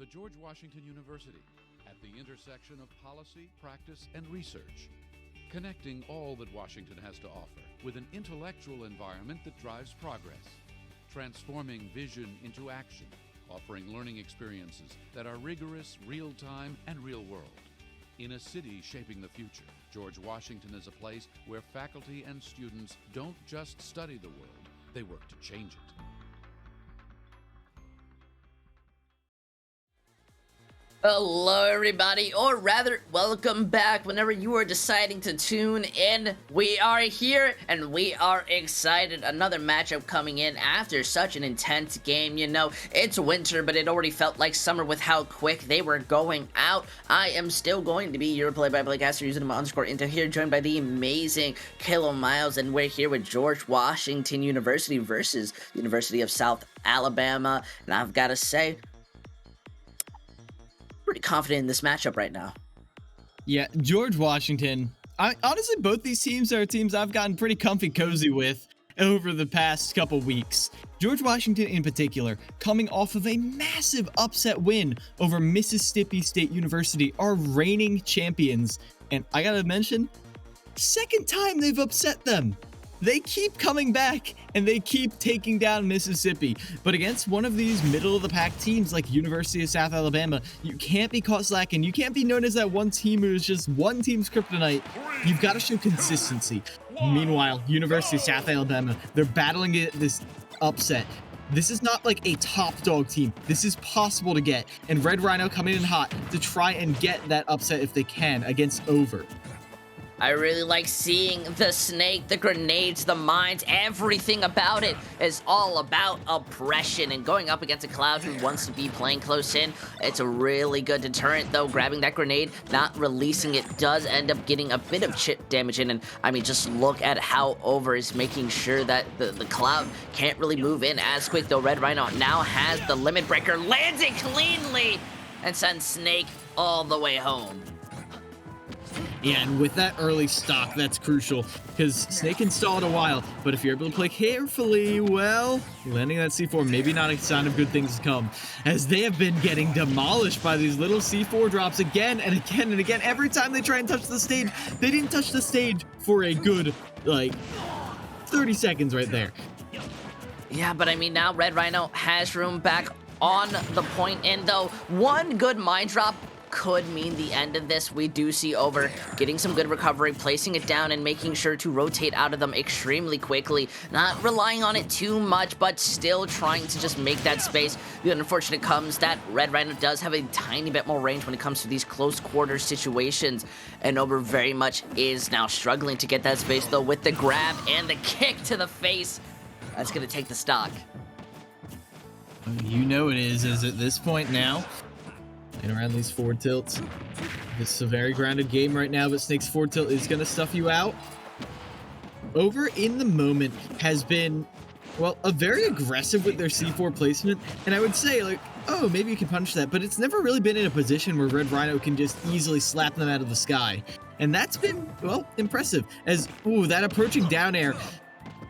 the George Washington University, at the intersection of policy, practice, and research, connecting all that Washington has to offer with an intellectual environment that drives progress, transforming vision into action, offering learning experiences that are rigorous, real-time, and real-world. In a city shaping the future, George Washington is a place where faculty and students don't just study the world, they work to change it. Hello everybody, or rather, welcome back whenever you are deciding to tune in. We are here, and we are excited. Another matchup coming in after such an intense game. You know, it's winter, but it already felt like summer with how quick they were going out. I am still going to be your play-by-play caster using my _into here, joined by the amazing Kilo Miles, and we're here with George Washington University versus University of South Alabama, and I've got to say, pretty confident in this matchup right now. Yeah, George Washington. Honestly, both these teams are teams I've gotten pretty comfy cozy with over the past couple weeks. George Washington in particular, coming off of a massive upset win over Mississippi State University, our reigning champions. And I gotta mention, second time they've upset them. They keep coming back, and they keep taking down Mississippi. But against one of these middle-of-the-pack teams like University of South Alabama, you can't be caught slacking. You can't be known as that one team who's just one team's kryptonite. You've got to show consistency. Meanwhile, University of South Alabama, they're battling this upset. This is not like a top dog team. This is possible to get. And Red Rhino coming in hot to try and get that upset if they can against Over. I really like seeing the snake, the grenades, the mines, everything about it is all about oppression. And going up against a Cloud who wants to be playing close in, it's a really good deterrent, though. Grabbing that grenade, not releasing it, does end up getting a bit of chip damage in. And I mean, just look at how Over is making sure that the Cloud can't really move in as quick, though. Red Rhino now has the limit breaker, lands it cleanly, and sends Snake all the way home. Yeah, and with that early stock, that's crucial, because Snake can stall it a while, but if you're able to play carefully, well, landing that C4, maybe not a sign of good things to come, as they have been getting demolished by these little C4 drops again and again and again. Every time they try and touch the stage, they didn't touch the stage for a good, 30 seconds right there. Yeah, but I mean, now Red Rhino has room back on the point, and though one good mine drop could mean the end of this. We do see Over getting some good recovery, placing it down, and making sure to rotate out of them extremely quickly. Not relying on it too much, but still trying to just make that space. The unfortunate comes that Red Rhino does have a tiny bit more range when it comes to these close quarter situations, and Over very much is now struggling to get that space, though, with the grab and the kick to the face. That's going to take the stock. You know it is at this point now. And around these forward tilts. This is a very grounded game right now, but Snake's forward tilt is going to stuff you out. Over in the moment has been, well, very aggressive with their C4 placement. And I would say, oh, maybe you can punish that. But it's never really been in a position where Red Rhino can just easily slap them out of the sky. And that's been, well, impressive. As, ooh, that approaching down air.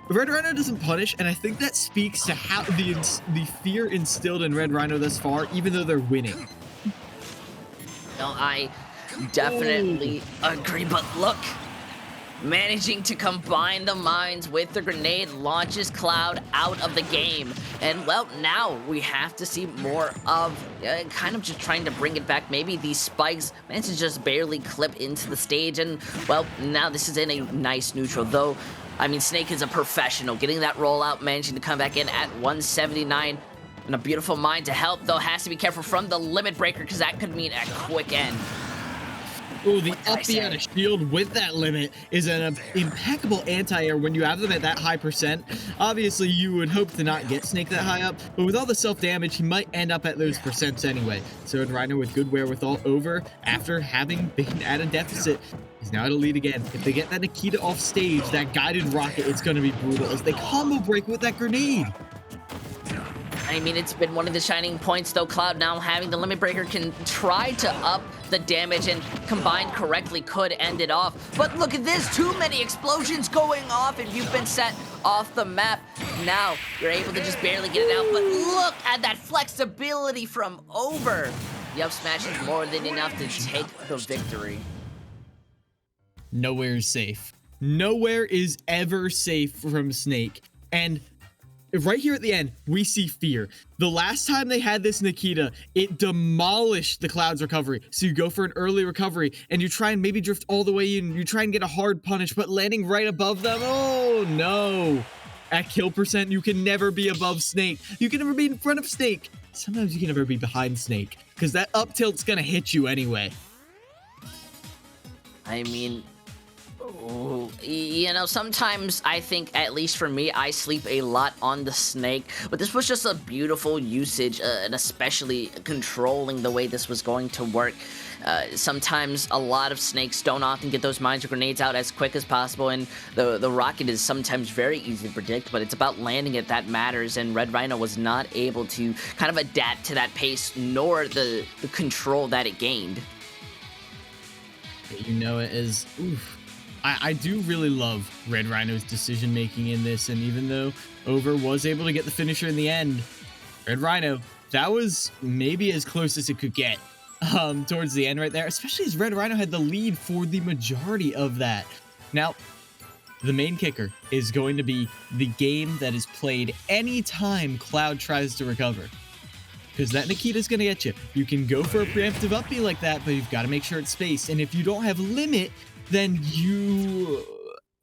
Red Rhino doesn't punish, and I think that speaks to how the fear instilled in Red Rhino thus far, even though they're winning. No, I definitely agree, but look, managing to combine the mines with the grenade launches Cloud out of the game. And, well, now we have to see more of kind of just trying to bring it back. Maybe these spikes managed to just barely clip into the stage. And, well, now this is in a nice neutral, though. I mean, Snake is a professional. Getting that rollout, managing to come back in at 179. And a beautiful mine to help, though. Has to be careful from the limit breaker, because that could mean a quick end. Oh, the up the out of shield with that limit is an impeccable anti-air when you have them at that high percent. Obviously, you would hope to not get Snake that high up, but with all the self-damage, he might end up at those percents anyway. So Red Rhino with good wherewithal Over, after having been at a deficit, is now at a lead again. If they get that Nikita off stage, that guided rocket, it's going to be brutal as they combo break with that grenade. I mean, it's been one of the shining points, though. Cloud now having the Limit Breaker can try to up the damage, and combined correctly could end it off. But look at this, too many explosions going off if you've been set off the map. Now you're able to just barely get it out, but look at that flexibility from Over. The up smash is more than enough to take the victory. Nowhere is safe. Nowhere is ever safe from Snake. And right here at the end, we see Fear. The last time they had this Nikita, it demolished the Cloud's recovery. So you go for an early recovery, and you try and maybe drift all the way in. You try and get a hard punish, but landing right above them, oh no. At kill percent, you can never be above Snake. You can never be in front of Snake. Sometimes you can never be behind Snake, because that up tilt's gonna hit you anyway. I mean, you know, sometimes I think, at least for me, I sleep a lot on the Snake, but this was just a beautiful usage, and especially controlling the way this was going to work. Sometimes a lot of Snakes don't often get those mines or grenades out as quick as possible, and the rocket is sometimes very easy to predict, but it's about landing it that matters, and Red Rhino was not able to kind of adapt to that pace, nor the control that it gained. You know it is... Oof. I do really love Red Rhino's decision making in this, and even though Over was able to get the finisher in the end, Red Rhino, that was maybe as close as it could get towards the end right there, especially as Red Rhino had the lead for the majority of that. Now, the main kicker is going to be the game that is played anytime Cloud tries to recover. Because that Nikita's going to get you. You can go for a preemptive up B like that, but you've got to make sure it's spaced. And if you don't have limit, then you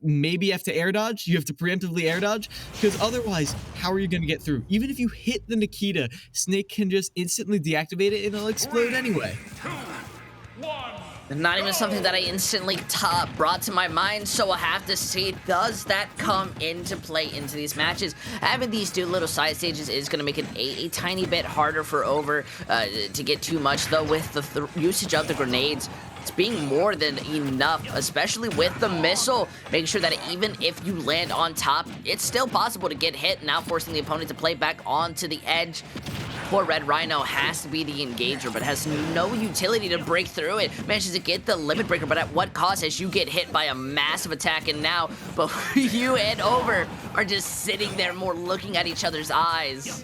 maybe have to air dodge. You have to preemptively air dodge, because otherwise, how are you going to get through? Even if you hit the Nikita, Snake can just instantly deactivate it and it'll explode anyway. 3, 2, 1. Not even something that I instantly brought to my mind, so we'll have to see, does that come into play into these matches? Having these two little side stages is going to make it a tiny bit harder for Over to get too much, though, with the usage of the grenades. It's being more than enough, especially with the missile. Making sure that even if you land on top, it's still possible to get hit, now forcing the opponent to play back onto the edge. Poor Red Rhino has to be the engager, but has no utility to break through it. Manages to get the limit breaker, but at what cost, as you get hit by a massive attack, and now both you and Over are just sitting there more looking at each other's eyes.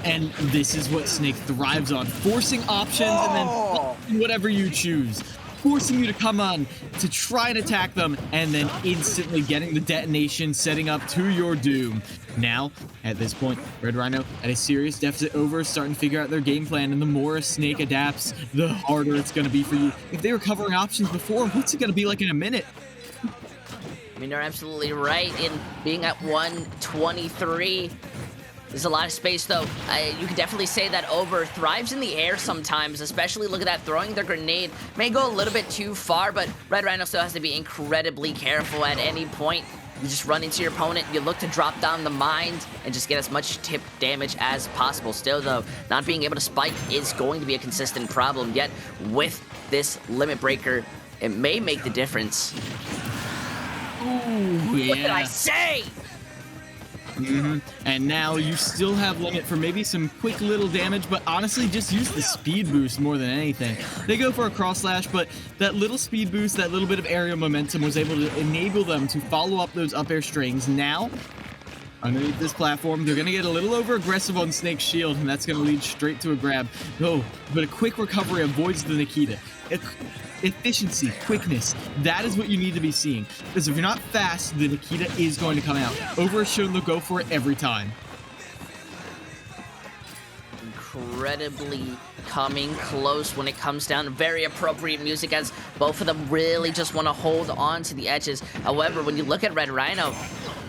And this is what Snake thrives on, forcing options and then whatever you choose. Forcing you to come on to try and attack them, and then instantly getting the detonation, setting up to your doom. Now, at this point, Red Rhino at a serious deficit. Over, starting to figure out their game plan, and the more a Snake adapts, the harder it's going to be for you. If they were covering options before, what's it going to be like in a minute? I mean, you're absolutely right in being at 123. There's a lot of space, though. You can definitely say that Over thrives in the air sometimes, especially look at that, throwing their grenade. May go a little bit too far, but Red Rhino still has to be incredibly careful at any point. You just run into your opponent, you look to drop down the mines, and just get as much tip damage as possible. Still, though, not being able to spike is going to be a consistent problem, yet with this limit breaker, it may make the difference. Ooh, yeah. What did I say? And now you still have limit for maybe some quick little damage, but honestly, just use the speed boost more than anything. They go for a cross slash, but that little speed boost, that little bit of aerial momentum was able to enable them to follow up those up air strings. Now, underneath this platform, they're going to get a little over aggressive on Snake's shield, and that's going to lead straight to a grab. Oh, but a quick recovery avoids the Nikita. Efficiency, quickness, that is what you need to be seeing. Because if you're not fast, the Nikita is going to come out. Over has shown they'll go for it every time. Incredibly coming close when it comes down. Very appropriate music, as both of them really just want to hold on to the edges. However, when you look at Red Rhino,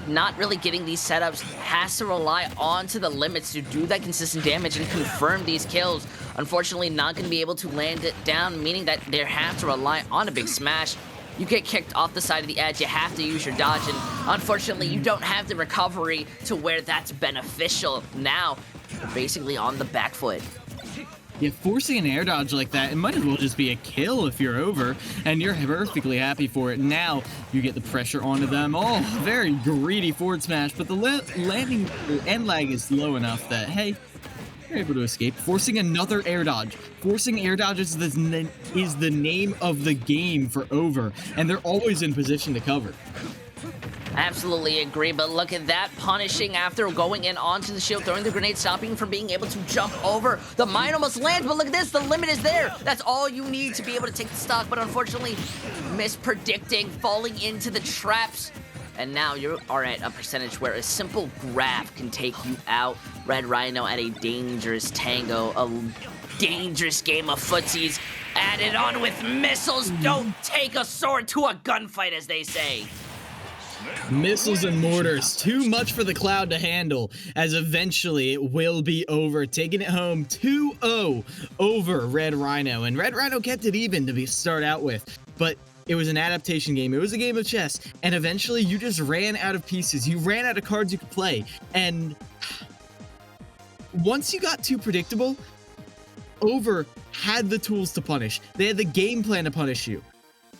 not really getting these setups, has to rely onto the limits to do that consistent damage and confirm these kills. Unfortunately, not going to be able to land it down, meaning that they have to rely on a big smash. You get kicked off the side of the edge, you have to use your dodge, and unfortunately, you don't have the recovery to where that's beneficial. Now, you're basically on the back foot. Yeah, forcing an air dodge like that, it might as well just be a kill if you're over, and you're perfectly happy for it. Now, you get the pressure onto them. Oh, very greedy forward smash, but the landing end lag is low enough that, hey, you're able to escape. Forcing another air dodge. Forcing air dodges is the name of the game for over, and they're always in position to cover. Absolutely agree, but look at that, punishing after going in onto the shield, throwing the grenade, stopping from being able to jump over. The mine almost lands, but look at this, the limit is there. That's all you need to be able to take the stock, but unfortunately, mispredicting, falling into the traps. And now you are at a percentage where a simple grab can take you out. Red Rhino at a dangerous tango, a dangerous game of footsies, added on with missiles. Don't take a sword to a gunfight, as they say. Missiles and mortars, too much for the Cloud to handle, as eventually it will be over, taking it home 2-0 over Red Rhino. And Red Rhino kept it even to start out with, but it was an adaptation game. It was a game of chess, and eventually you just ran out of pieces. You ran out of cards you could play, and once you got too predictable, Over had the tools to punish. They had the game plan to punish you.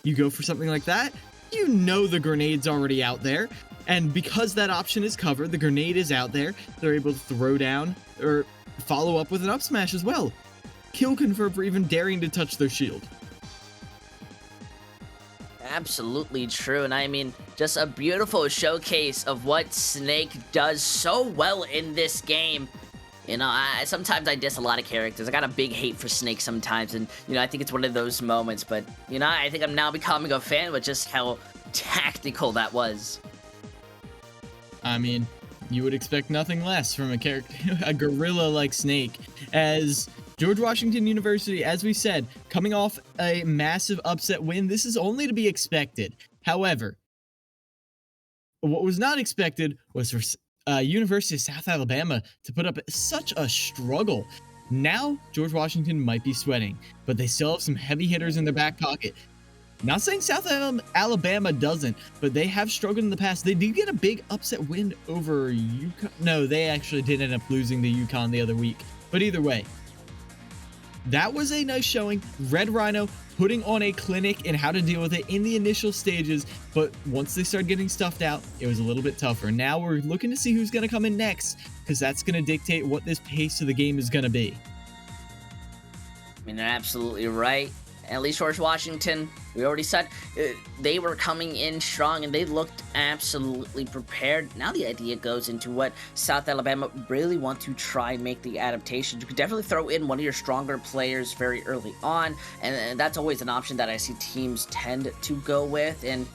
You go for something like that, you know the grenade's already out there, and because that option is covered, the grenade is out there, they're able to throw down or follow up with an up smash as well. Kill confirm for even daring to touch their shield. Absolutely true, and I mean, just a beautiful showcase of what Snake does so well in this game. You know, sometimes I diss a lot of characters. I got a big hate for Snake sometimes, and, you know, I think it's one of those moments, but, you know, I think I'm now becoming a fan with just how tactical that was. I mean, you would expect nothing less from a character, a gorilla like Snake, as George Washington University, as we said, coming off a massive upset win. This is only to be expected. However, what was not expected was for University of South Alabama to put up such a struggle. Now, George Washington might be sweating, but they still have some heavy hitters in their back pocket. Not saying South Alabama doesn't, but they have struggled in the past. They did get a big upset win over UConn. No, they actually did end up losing to UConn the other week. But either way, that was a nice showing. Red Rhino putting on a clinic in how to deal with it in the initial stages, but once they started getting stuffed out, it was a little bit tougher. Now we're looking to see who's going to come in next, because that's going to dictate what this pace of the game is going to be. I mean, they're absolutely right. At least George Washington, we already said they were coming in strong and they looked absolutely prepared. Now the idea goes into what South Alabama really want to try and make the adaptation. You could definitely throw in one of your stronger players very early on, and that's always an option that I see teams tend to go with. And,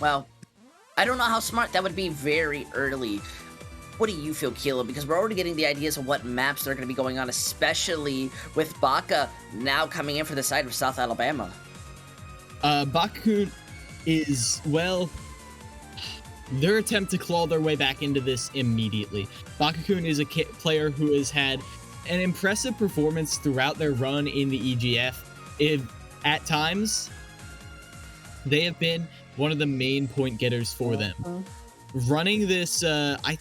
well, I don't know how smart that would be very early. What do you feel, Kilo? Because we're already getting the ideas of what maps are going to be going on, especially with Baka now coming in for the side of South Alabama. Bakakun is, well, their attempt to claw their way back into this immediately. Bakakun is a player who has had an impressive performance throughout their run in the EGF. At times, they have been one of the main point getters for them. Running this, I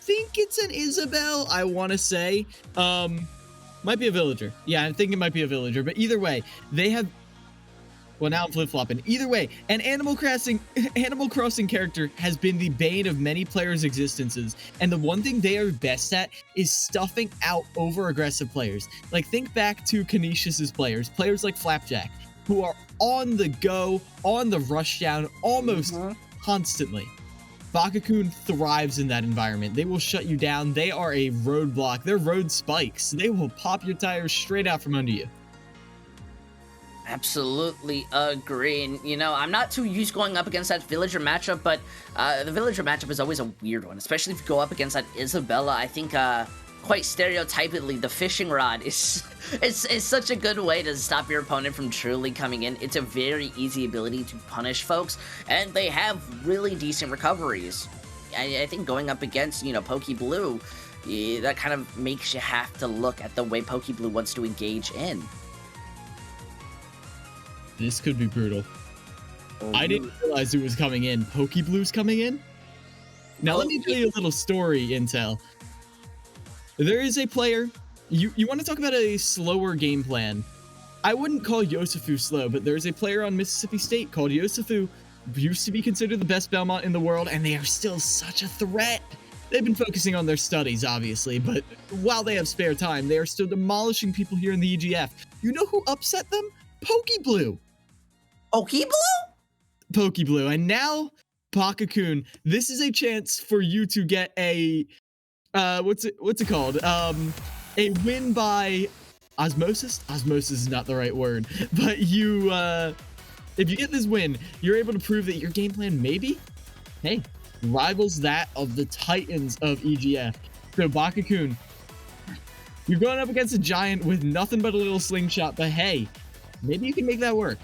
think it's an Isabel, I want to say. Might be a villager. Yeah, I think it might be a villager. But either way, they have... Well, now I'm flip-flopping. Either way, an Animal Crossing character has been the bane of many players' existences. And the one thing they are best at is stuffing out over-aggressive players. Like, think back to Canisius's players like Flapjack, who are on the go, on the rushdown, almost constantly. Bakakun thrives in that environment. They will shut you down. They are a roadblock. They're road spikes. They will pop your tires straight out from under you. Absolutely agree. And, you know, I'm not too used going up against that villager matchup, but the villager matchup is always a weird one, especially if you go up against that Isabella. I think quite stereotypically, the fishing rod is such a good way to stop your opponent from truly coming in. It's a very easy ability to punish folks, and they have really decent recoveries. I think going up against, you know, PokeBlue, that kind of makes you have to look at the way PokeBlue wants to engage in. This could be brutal. I didn't realize it was coming in. PokeBlue's coming in? Now let me tell you a little story, Intel. There is a player You want to talk about a slower game plan? I wouldn't call Yosefu slow, but there's a player on Mississippi State called Yosefu, used to be considered the best Belmont in the world, and they are still such a threat. They've been focusing on their studies, obviously, but while they have spare time, they are still demolishing people here in the EGF. You know who upset them? Pokeblue. Pokeblue? Pokeblue. And now, Bakakun, this is a chance for you to get a, what's it called? A win by osmosis? Osmosis is not the right word, but you, if you get this win, you're able to prove that your game plan maybe, hey, rivals that of the Titans of EGF. So Bakakun, you're going up against a giant with nothing but a little slingshot, but hey, maybe you can make that work.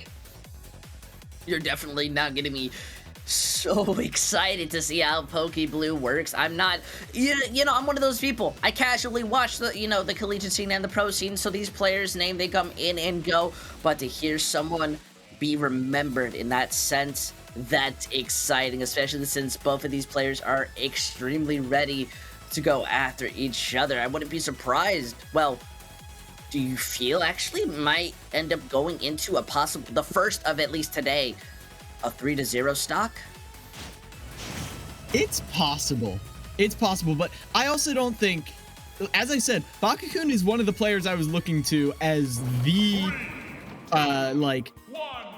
You're definitely not getting me so excited to see how Pokeblue works. I'm not, you know, I'm one of those people. I casually watch the, the collegiate scene and the pro scene, so these players' name, they come in and go, but to hear someone be remembered in that sense, that's exciting, especially since both of these players are extremely ready to go after each other. I wouldn't be surprised. Well, do you feel actually might end up going into a possible, the first of at least today, a 3-0 stock? It's possible. It's possible, but I also don't think, as I said, Bakakun is one of the players I was looking to as the,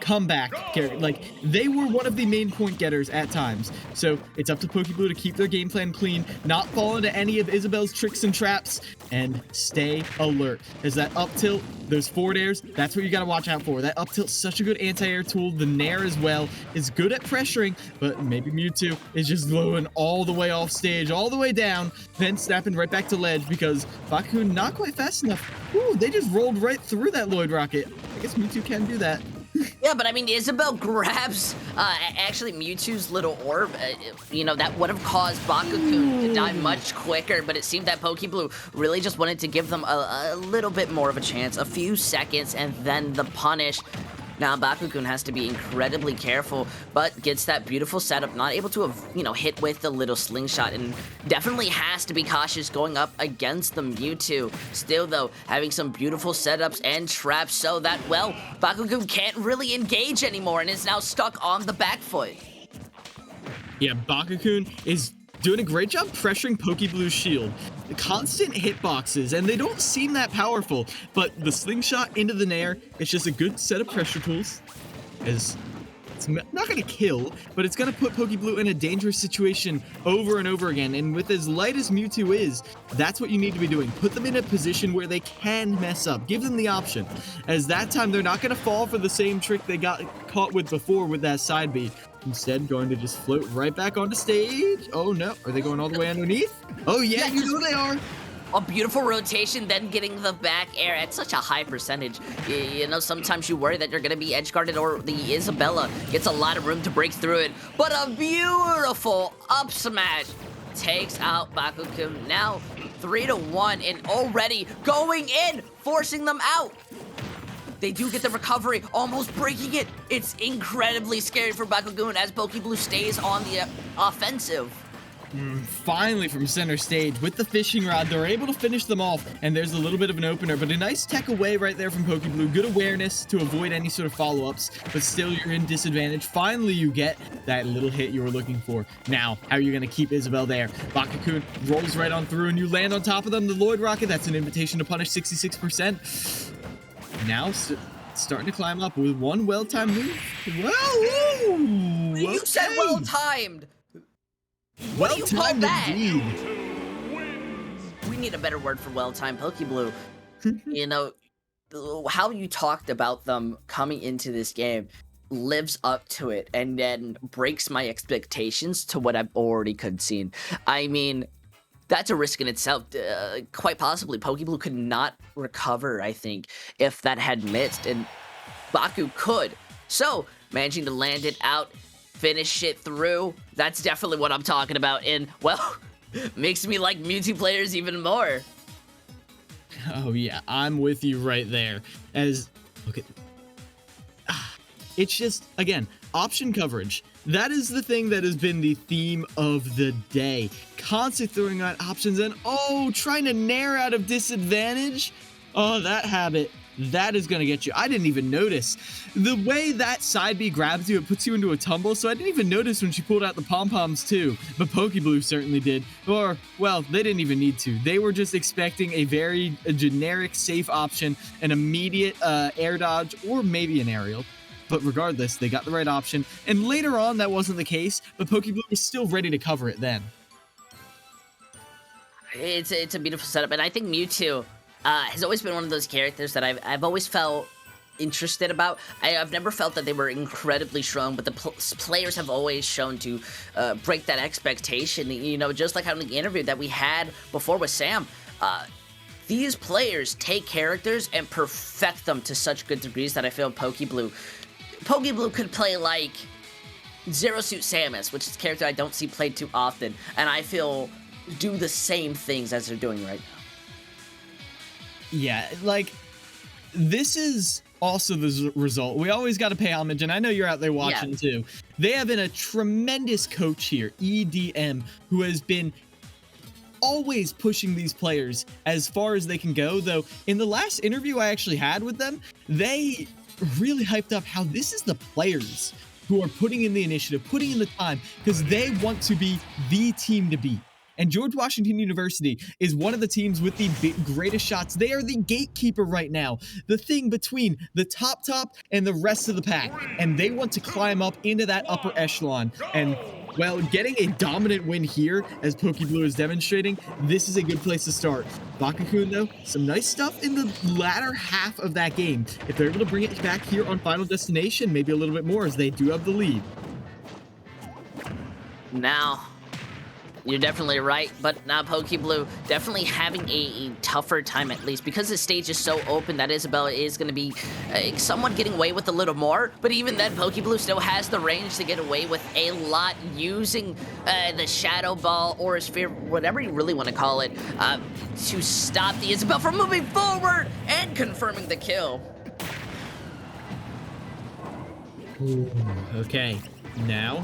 comeback character. Like, they were one of the main point getters at times. So it's up to Pokeblue to keep their game plan clean, not fall into any of Isabel's tricks and traps, and stay alert. As that up tilt, those forward airs, that's what you gotta watch out for. That up tilt's such a good anti-air tool. The Nair as well is good at pressuring, but maybe Mewtwo is just going all the way off stage, all the way down, then snapping right back to ledge because Bakakun not quite fast enough. Ooh, they just rolled right through that Lloyd Rocket. I guess Mewtwo can do that. Yeah, but I mean, Isabel grabs, actually Mewtwo's little orb, that would have caused Bakakun to die much quicker, but it seemed that Pokeblue really just wanted to give them a little bit more of a chance, a few seconds, and then the punish. Now Bakakun has to be incredibly careful, but gets that beautiful setup, not able to have, hit with the little slingshot, and definitely has to be cautious going up against the Mewtwo. Still though, having some beautiful setups and traps so that, well, Bakakun can't really engage anymore and is now stuck on the back foot. Yeah, Bakakun is doing a great job pressuring Pokeblue's shield. The constant hitboxes, and they don't seem that powerful, but the slingshot into the Nair, it's just a good set of pressure tools. As it's not going to kill, but it's going to put Pokeblue in a dangerous situation over and over again, and with as light as Mewtwo is, that's what you need to be doing. Put them in a position where they can mess up. Give them the option, as that time they're not going to fall for the same trick they got caught with before with that side B. Instead, going to just float right back onto stage. Oh no, are they going all the way underneath? Oh yeah, you know they are. A beautiful rotation, then getting the back air at such a high percentage. Sometimes you worry that you're going to be edge guarded or the Isabella gets a lot of room to break through it. But a beautiful up smash takes out Bakakun. Now 3-1 and already going in, forcing them out. They do get the recovery, almost breaking it. It's incredibly scary for Bakakun as Pokeblue stays on the offensive. Finally, from center stage, with the fishing rod, they're able to finish them off, and there's a little bit of an opener, but a nice tech away right there from Pokeblue. Good awareness to avoid any sort of follow-ups, but still you're in disadvantage. Finally, you get that little hit you were looking for. Now, how are you going to keep Isabel there? Bakakun rolls right on through, and you land on top of them. The Lloyd Rocket, that's an invitation to punish 66%. Now, starting to climb up with one well-timed move. Well, ooh, You said well-timed. What do you call that? Indeed. We need a better word for well-timed Pokeblue. How you talked about them coming into this game lives up to it and then breaks my expectations to what I've already seen. I mean, that's a risk in itself. Quite possibly, Pokeblue could not recover, I think, if that had missed, and Baku could. So, managing to land it out, finish it through, that's definitely what I'm talking about, and, well, makes me like Mewtwo players even more. Oh yeah, I'm with you right there. As, look at, it's just, again, option coverage. That is the thing that has been the theme of the day. Constantly throwing out options and, oh, trying to nair out of disadvantage. Oh, that habit. That is going to get you. I didn't even notice. The way that side B grabs you, it puts you into a tumble, so I didn't even notice when she pulled out the pom-poms too. But Pokeblue certainly did. Or, well, they didn't even need to. They were just expecting a very generic, safe option, an immediate air dodge, or maybe an aerial. But regardless, they got the right option. And later on, that wasn't the case, but Pokeblue was still ready to cover it then. It's a beautiful setup, and I think Mewtwo has always been one of those characters that I've always felt interested about. I've never felt that they were incredibly strong, but the players have always shown to break that expectation. You know, just like how in the interview that we had before with Sam, these players take characters and perfect them to such good degrees that I feel Pokeblue could play like Zero Suit Samus, which is a character I don't see played too often, and I feel do the same things as they're doing right now. Yeah, like, this is also the result. We always got to pay homage, and I know you're out there watching too. They have been a tremendous coach here, EDM, who has been always pushing these players as far as they can go, though in the last interview I actually had with them, they really hyped up how this is the players who are putting in the initiative, putting in the time, because they want to be the team to beat. And George Washington University is one of the teams with the greatest shots. They are the gatekeeper right now, the thing between the top and the rest of the pack. And they want to climb up into that upper echelon. And, well, getting a dominant win here, as Pokeblue is demonstrating, this is a good place to start. Bakakun, though, some nice stuff in the latter half of that game. If they're able to bring it back here on Final Destination, maybe a little bit more, as they do have the lead. Now, you're definitely right, but now Pokeblue definitely having a tougher time, at least, because the stage is so open that Isabelle is going to be somewhat getting away with a little more, but even then, Pokeblue still has the range to get away with a lot, using the Shadow Ball, or Sphere, whatever you really want to call it, to stop the Isabelle from moving forward and confirming the kill. Ooh, okay, now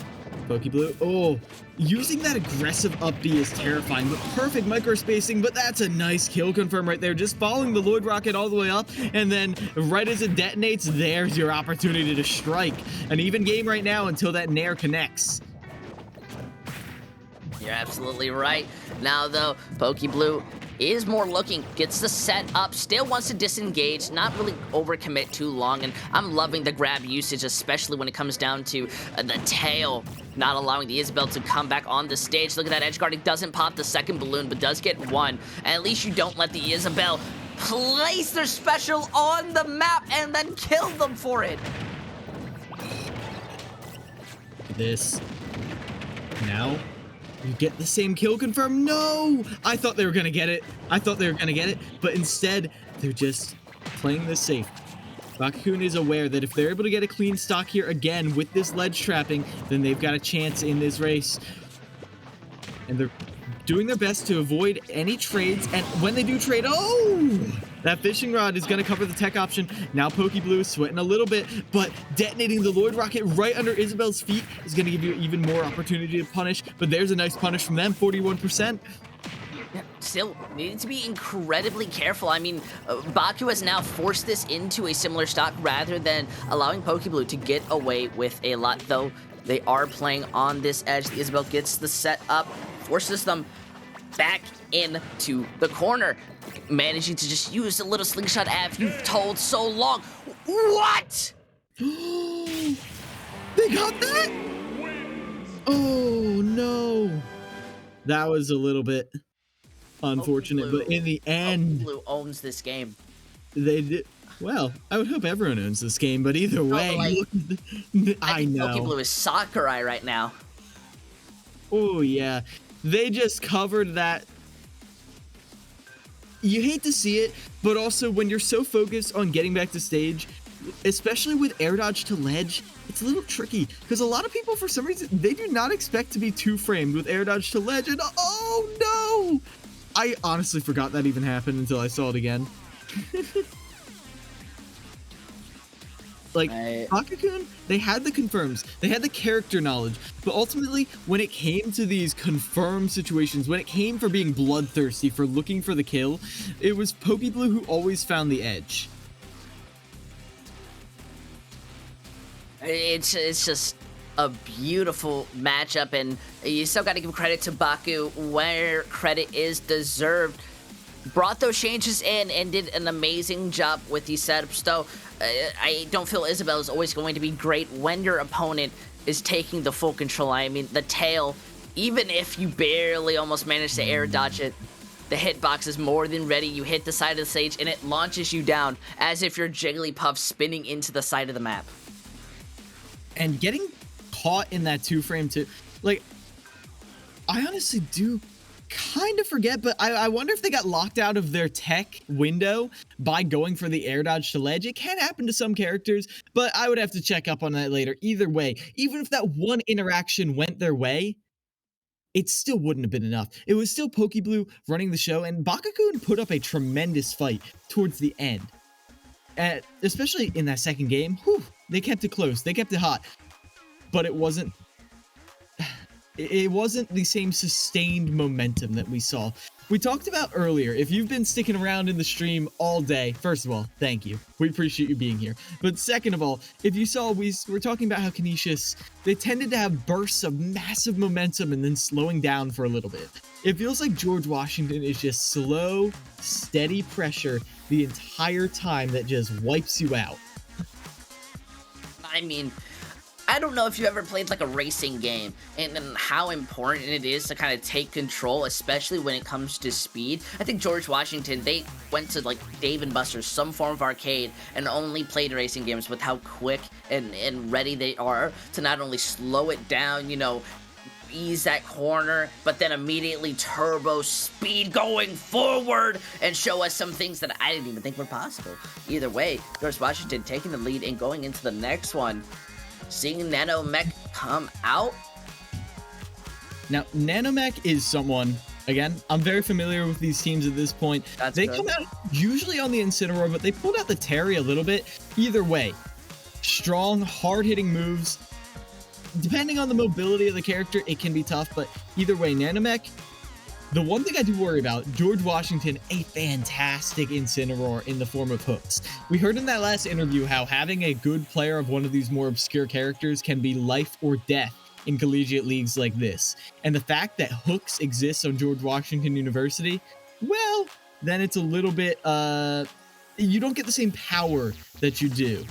Pokeblue, using that aggressive up B is terrifying, but perfect micro spacing, but that's a nice kill confirm right there, just following the Lloyd Rocket all the way up, and then right as it detonates, there's your opportunity to strike. An even game right now until that Nair connects. You're absolutely right. Now, though, Pokeblue is more looking, gets the set up, still wants to disengage, not really overcommit too long, and I'm loving the grab usage, especially when it comes down to the tail, not allowing the Isabelle to come back on the stage. Look at that edge guard. It doesn't pop the second balloon, but does get one, and at least you don't let the Isabelle place their special on the map and then kill them for it. This. Now, you get the same kill confirm. No! I thought they were going to get it. But instead, they're just playing this safe. Bakakun is aware that if they're able to get a clean stock here again with this ledge trapping, then they've got a chance in this race. And they're doing their best to avoid any trades, and when they do trade, that fishing rod is going to cover the tech option. Now Pokeblue is sweating a little bit, but detonating the Lloyd Rocket right under Isabelle's feet is going to give you even more opportunity to punish, but there's a nice punish from them, 41%. Still need to be incredibly careful. I mean, Baku has now forced this into a similar stock rather than allowing Pokeblue to get away with a lot, though they are playing on this edge. The Isabelle gets the set up, forces them back into the corner, managing to just use a little slingshot as you've told so long. What? They got that? Oh no. That was a little bit unfortunate, but in the end, Pokeblue owns this game. They did. Well, I would hope everyone owns this game, but either way, I know. Pokeblue is Sakurai right now. Oh yeah, they just covered that. You hate to see it, but also when you're so focused on getting back to stage, especially with air dodge to ledge, it's a little tricky because a lot of people, for some reason, they do not expect to be two-framed with air dodge to ledge, and oh no! I honestly forgot that even happened until I saw it again. Like, Right. Bakakun, they had the confirms, they had the character knowledge, but ultimately, when it came to these confirmed situations, when it came for being bloodthirsty, for looking for the kill, it was PokeBlue who always found the edge. It's just a beautiful matchup, and you still got to give credit to Baku where credit is deserved. Brought those changes in and did an amazing job with these setups, though. I don't feel Isabelle is always going to be great when your opponent is taking the full control. I mean, the tail, even if you barely almost manage to air dodge it, the hitbox is more than ready. You hit the side of the stage, and it launches you down as if you're Jigglypuff spinning into the side of the map. And getting caught in that 2-frame too, like, I honestly do kind of forget, but I wonder if they got locked out of their tech window by going for the air dodge to ledge. It can happen to some characters, but I would have to check up on that later. Either way, even if that one interaction went their way, it still wouldn't have been enough. It was still PokeBlue running the show, and Bakakun put up a tremendous fight towards the end. Especially in that second game, they kept it close, they kept it hot, but it wasn't the same sustained momentum that we saw. We talked about earlier, if you've been sticking around in the stream all day, first of all, thank you. We appreciate you being here. But second of all, if you saw, we're talking about how Canisius, they tended to have bursts of massive momentum and then slowing down for a little bit. It feels like George Washington is just slow, steady pressure the entire time that just wipes you out. I mean, I don't know if you ever played like a racing game and how important it is to kind of take control, especially when it comes to speed. I think George Washington, they went to like Dave & Buster's, some form of arcade, and only played racing games with how quick and ready they are to not only slow it down, you know, ease that corner, but then immediately turbo speed going forward and show us some things that I didn't even think were possible. Either way, George Washington taking the lead and going into the next one. Seeing Nanomech come out. Now, Nanomech is someone, again, I'm very familiar with these teams at this point. They come out usually on the Incineroar, but they pulled out the Terry a little bit. Either way, strong, hard-hitting moves. Depending on the mobility of the character, it can be tough, but either way, Nanomech, the one thing I do worry about, George Washington, a fantastic Incineroar in the form of hooks. We heard in that last interview how having a good player of one of these more obscure characters can be life or death in collegiate leagues like this. And the fact that hooks exists on George Washington University, well, then it's a little bit, you don't get the same power that you do.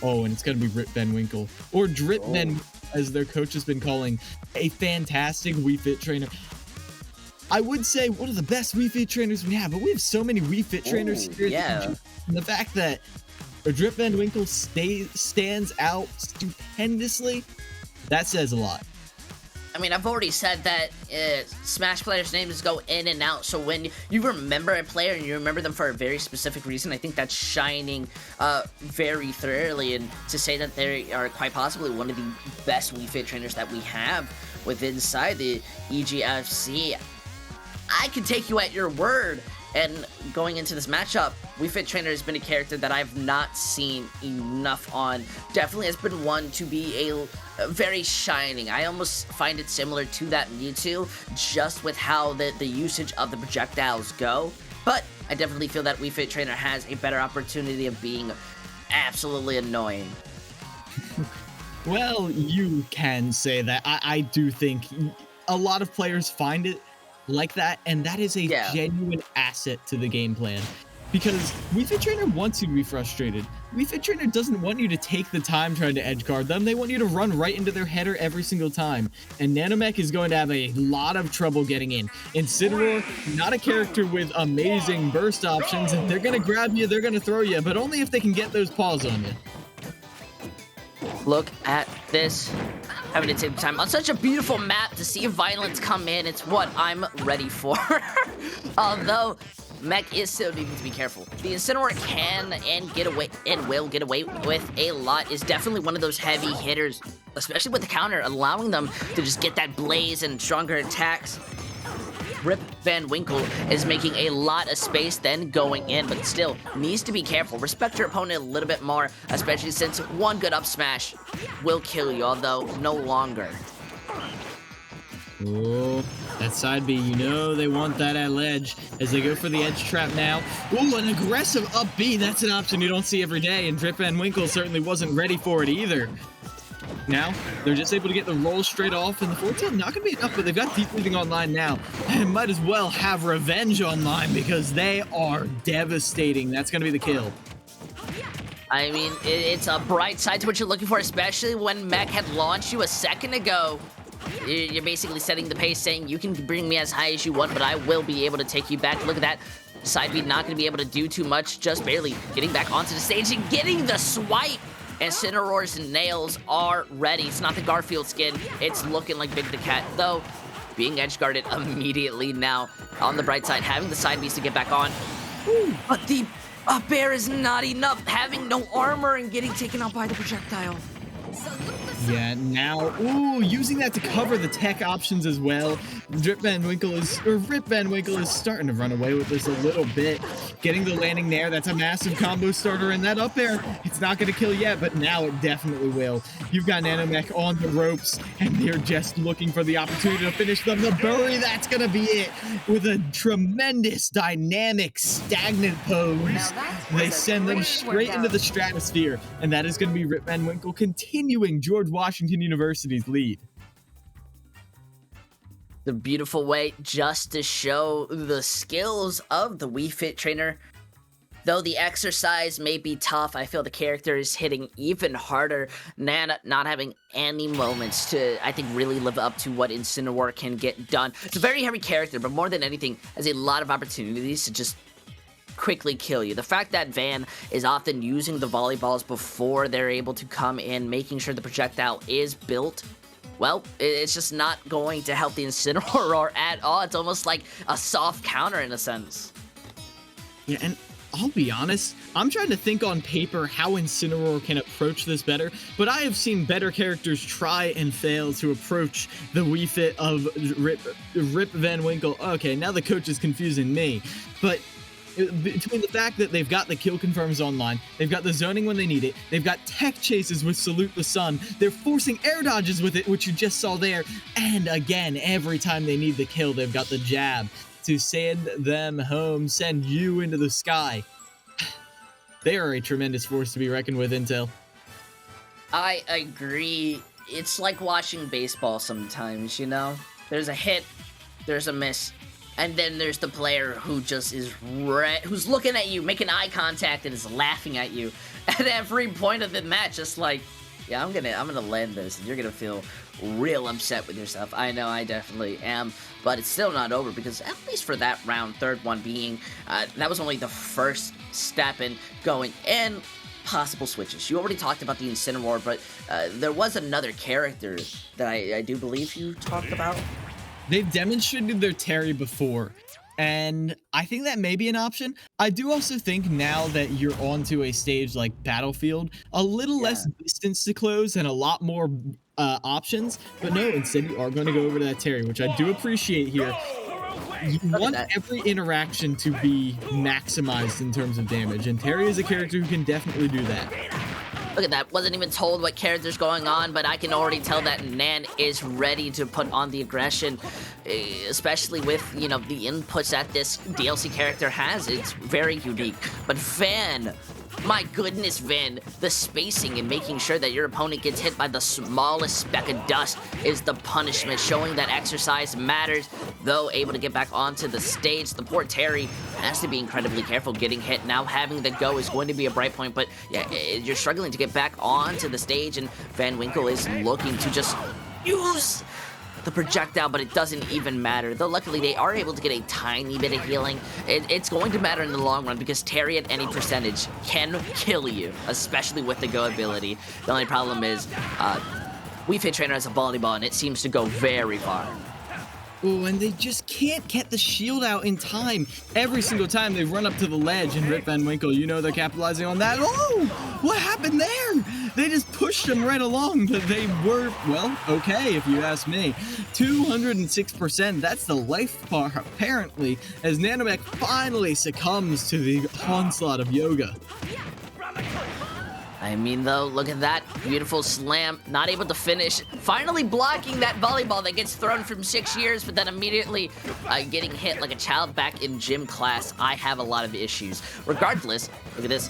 Oh, and it's going to be Rip Van Winkle, or Drip Van, as their coach has been calling, a fantastic Wii Fit trainer. I would say one of the best Wii Fit trainers we have, but we have so many Wii Fit trainers here. Yeah. And the fact that Drip Van Winkle stands out stupendously, that says a lot. I mean, I've already said that Smash players' names go in and out, so when you remember a player and you remember them for a very specific reason, I think that's shining very thoroughly, and to say that they are quite possibly one of the best Wii Fit trainers that we have within inside the EGFC, I can take you at your word. And going into this matchup, Wii Fit Trainer has been a character that I've not seen enough on. Definitely has been one to be a very shining. I almost find it similar to that Mewtwo, just with how the usage of the projectiles go. But I definitely feel that Wii Fit Trainer has a better opportunity of being absolutely annoying. Well, you can say that. I do think a lot of players find it like that, and that is a genuine asset to the game plan. Because Wii Fit Trainer wants you to be frustrated. Wii Fit Trainer doesn't want you to take the time trying to edge guard them. They want you to run right into their header every single time. And Nanomech is going to have a lot of trouble getting in. Incineroar, not a character with amazing burst options. They're going to grab you, they're going to throw you, but only if they can get those paws on you. Look at this. Having to take the time on such a beautiful map to see violence come in. It's what I'm ready for. Although Mech is still needing to be careful. The Incineroar can and get away and will get away with a lot. Is definitely one of those heavy hitters, especially with the counter, allowing them to just get that blaze and stronger attacks. Rip Van Winkle is making a lot of space then going in, but still needs to be careful. Respect your opponent a little bit more, especially since one good up smash will kill you, although no longer. Oh, that side B, you know they want that at ledge as they go for the edge trap now. Ooh, an aggressive up B, that's an option you don't see every day, and Rip Van Winkle certainly wasn't ready for it either. Now, they're just able to get the roll straight off, and the forward tilt not going to be enough, but they've got deep leading online now, and might as well have revenge online because they are devastating. That's going to be the kill. I mean, it's a bright side to what you're looking for, especially when Mech had launched you a second ago. You're basically setting the pace, saying you can bring me as high as you want, but I will be able to take you back. Look at that. Side B not going to be able to do too much, just barely getting back onto the stage and getting the swipe. And Incineroar's nails are ready. It's not the Garfield skin. It's looking like Big the Cat, though being edge guarded immediately now. On the bright side, having the side Bs to get back on. Ooh, but the up air is not enough. Having no armor and getting taken out by the projectile. Yeah, now, ooh, using that to cover the tech options as well. Rip Van Winkle is starting to run away with this a little bit. Getting the landing there, that's a massive combo starter, and that up air, it's not going to kill yet, but now it definitely will. You've got Nanomech on the ropes, and they're just looking for the opportunity to finish them. The bury, that's going to be it, with a tremendous, dynamic, stagnant pose. They send them straight into the stratosphere, and that is going to be Rip Van Winkle continuing George Washington University's lead. The beautiful way just to show the skills of the Wii Fit trainer. Though the exercise may be tough, I feel the character is hitting even harder. Nana not having any moments to, I think, really live up to what Incineroar can get done. It's a very heavy character, but more than anything, has a lot of opportunities to just quickly kill you. The fact that Van is often using the volleyballs before they're able to come in, making sure the projectile is built, well, it's just not going to help the Incineroar at all. It's almost like a soft counter in a sense. Yeah, and I'll be honest, I'm trying to think on paper how Incineroar can approach this better, but I have seen better characters try and fail to approach the Wii Fit of Rip Van Winkle. Okay, now the coach is confusing me, but between the fact that they've got the kill confirms online, they've got the zoning when they need it, they've got tech chases with Salute the Sun, they're forcing air dodges with it, which you just saw there, and again, every time they need the kill, they've got the jab to send them home, send you into the sky. They are a tremendous force to be reckoned with, Intel. I agree. It's like watching baseball sometimes, you know? There's a hit, there's a miss, and then there's the player who just is who's looking at you, making eye contact, and is laughing at you at every point of the match, just like, yeah, I'm gonna land this, and you're gonna feel real upset with yourself. I know I definitely am, but it's still not over, because at least for that round, third one being, that was only the first step in going in. Possible switches. You already talked about the Incineroar, but there was another character that I do believe you talked about. They've demonstrated their Terry before, and I think that may be an option. I do also think now that you're onto a stage like Battlefield, a little less distance to close and a lot more options, but no, instead you are going to go over to that Terry, which I do appreciate here. You want every interaction to be maximized in terms of damage, and Terry is a character who can definitely do that. Look at that. Wasn't even told what character's going on, but I can already tell that Nan is ready to put on the aggression, especially with, you know, the inputs that this DLC character has. It's very unique. But Van, my goodness, Van, the spacing and making sure that your opponent gets hit by the smallest speck of dust is the punishment, showing that exercise matters. Though able to get back onto the stage, the poor Terry has to be incredibly careful getting hit. Now having the go is going to be a bright point, but yeah, you're struggling to get back onto the stage, and Van Winkle is looking to just use the projectile, but it doesn't even matter. Though luckily they are able to get a tiny bit of healing. It's going to matter in the long run, because Terry at any percentage can kill you, especially with the go ability. The only problem is Wii Fit Trainer has a volleyball, and it seems to go very far. Oh, and they just can't get the shield out in time. Every single time they run up to the ledge, and Rip Van Winkle, you know they're capitalizing on that. Oh, what happened there? They just pushed them right along, but they were, well, okay, if you ask me. 206%, that's the life bar, apparently, as Nanomech finally succumbs to the onslaught of Yoga. I mean, though, look at that beautiful slam, not able to finish, finally blocking that volleyball that gets thrown from 6 years, but then immediately getting hit like a child back in gym class. I have a lot of issues. Regardless, look at this.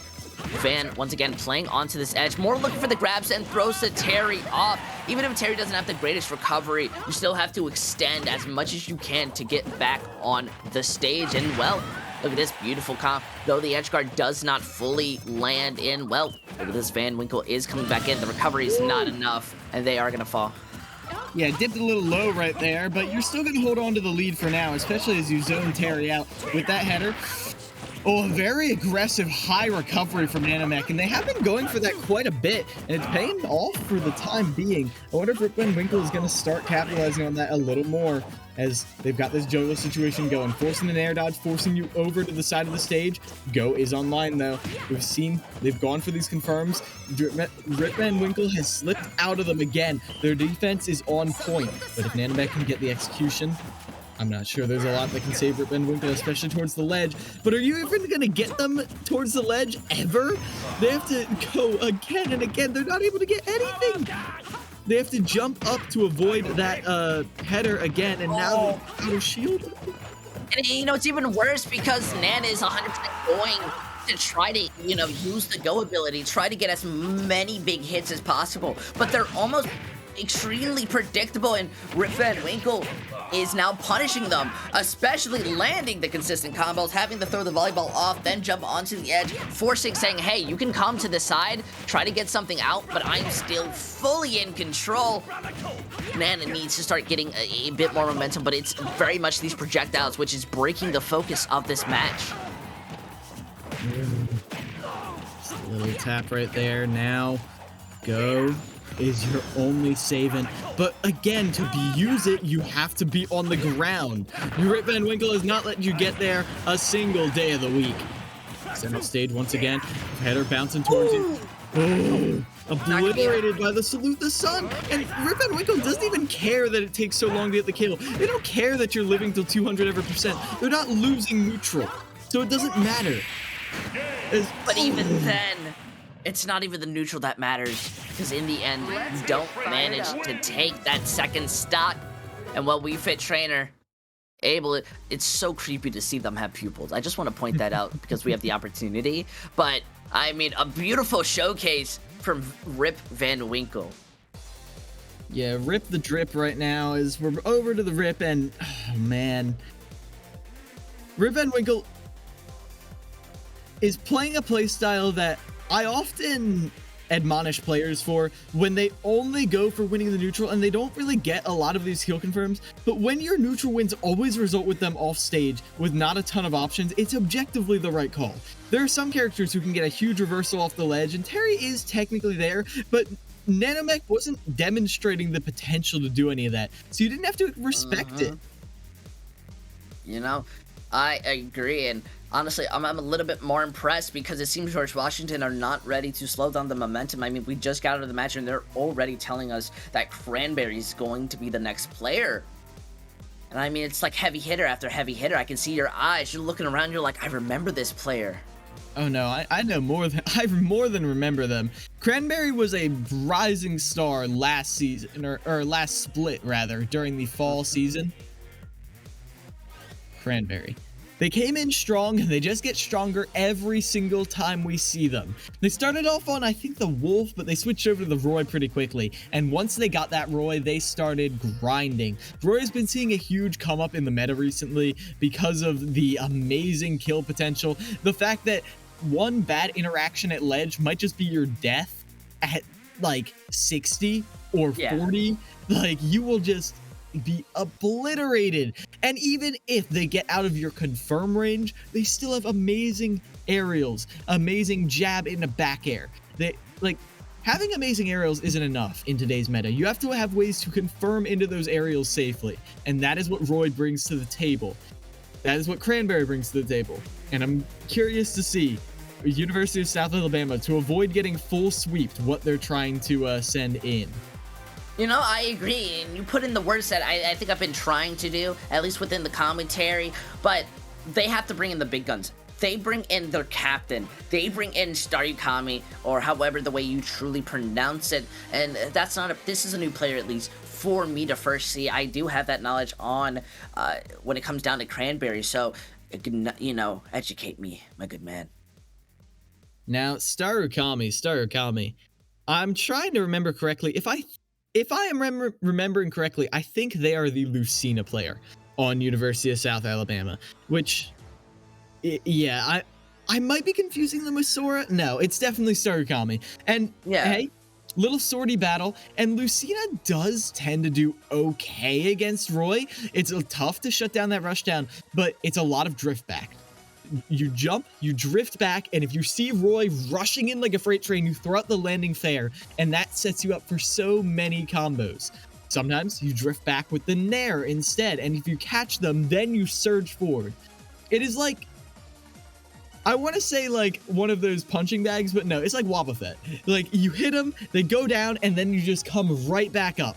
Van, once again, playing onto this edge, more looking for the grabs and throws the Terry off. Even if Terry doesn't have the greatest recovery, you still have to extend as much as you can to get back on the stage. And, well, look at this beautiful comp. Though the edge guard does not fully land in, well, look at this. Van Winkle is coming back in. The recovery is not enough, and they are going to fall. Yeah, dipped a little low right there, but you're still going to hold on to the lead for now, especially as you zone Terry out with that header. Oh, a very aggressive high recovery from Nanomech, and they have been going for that quite a bit, and it's paying off for the time being. I wonder if Rip Van Winkle is going to start capitalizing on that a little more, as they've got this Jojo situation going, forcing an air dodge, forcing you over to the side of the stage. Go is online, though. We've seen they've gone for these confirms. Rip Van Winkle has slipped out of them again. Their defense is on point, but if Nanomech can get the execution, I'm not sure there's a lot that can save Rip Van Winkle, especially towards the ledge. But are you even going to get them towards the ledge ever? They have to go again and again. They're not able to get anything. They have to jump up to avoid that header again, and now they're out of shield. And, you know, it's even worse because Nan is 100% going to try to, you know, use the go ability, try to get as many big hits as possible. But they're almost extremely predictable, and Rip Van Winkle is now punishing them, especially landing the consistent combos, having to throw the volleyball off, then jump onto the edge, saying, hey, you can come to the side, try to get something out, but I'm still fully in control. Nana needs to start getting a bit more momentum, but it's very much these projectiles, which is breaking the focus of this match. Just a little tap right there. Now, go is your only saving. But again, to use it, you have to be on the ground. Rip Van Winkle has not let you get there a single day of the week. Center stage once again. Header bouncing towards you. Oh, obliterated by the Salute the Sun. And Rip Van Winkle doesn't even care that it takes so long to get the kill. They don't care that you're living till 200 every percent. They're not losing neutral, so it doesn't matter. But even then, it's not even the neutral that matters, because in the end, you don't manage to take that second stock. And while Wii Fit Trainer it's so creepy to see them have pupils. I just want to point that out because we have the opportunity. But I mean, a beautiful showcase from Rip Van Winkle. Yeah, Rip the Drip right now is we're over to the Rip, and oh man, Rip Van Winkle is playing a playstyle that I often admonish players for when they only go for winning the neutral and they don't really get a lot of these heal confirms. But when your neutral wins always result with them off stage with not a ton of options, it's objectively the right call. There are some characters who can get a huge reversal off the ledge, and Terry is technically there, but Nanomech wasn't demonstrating the potential to do any of that, so you didn't have to respect it. You know, I agree, and honestly, I'm a little bit more impressed because it seems George Washington are not ready to slow down the momentum. I mean, we just got out of the match and they're already telling us that Cranberry's going to be the next player. And I mean, it's like heavy hitter after heavy hitter. I can see your eyes. You're looking around, you're like, I remember this player. Oh no, I know more than I more than remember them. Cranberry was a rising star last season, or last split rather, during the fall season. Cranberry. They came in strong, and they just get stronger every single time we see them. They started off on, I think, the Wolf, but they switched over to the Roy pretty quickly. And once they got that Roy, they started grinding. Roy has been seeing a huge come up in the meta recently because of the amazing kill potential. The fact that one bad interaction at ledge might just be your death at like 60 or 40. Like, you will just be obliterated. And even if they get out of your confirm range, they still have amazing aerials, amazing jab in the back air. They like having amazing aerials isn't enough in today's meta. You have to have ways to confirm into those aerials safely, and that is what Roy brings to the table. That is what Cranberry brings to the table, and I'm curious to see University of South Alabama, to avoid getting full sweeped, what they're trying to send in. You know, I agree, and you put in the words that I think I've been trying to do, at least within the commentary, but they have to bring in the big guns. They bring in their captain. They bring in Starukami, or however the way you truly pronounce it, and that's not this is a new player, at least for me to first see. I do have that knowledge on when it comes down to Cranberry, so, you know, educate me, my good man. Now, Starukami. I'm trying to remember correctly. If I am remembering correctly, I think they are the Lucina player on University of South Alabama, which, yeah, I might be confusing them with Sora. No, it's definitely Starukami. And yeah, hey, little sortie battle, and Lucina does tend to do okay against Roy. It's tough to shut down that rushdown, but it's a lot of drift back. You jump, you drift back, and if you see Roy rushing in like a freight train, you throw out the landing fair, and that sets you up for so many combos. Sometimes you drift back with the Nair instead, and if you catch them, then you surge forward. It is like, I want to say like one of those punching bags, but no, it's like Wobbuffet. Like, you hit them, they go down, and then you just come right back up.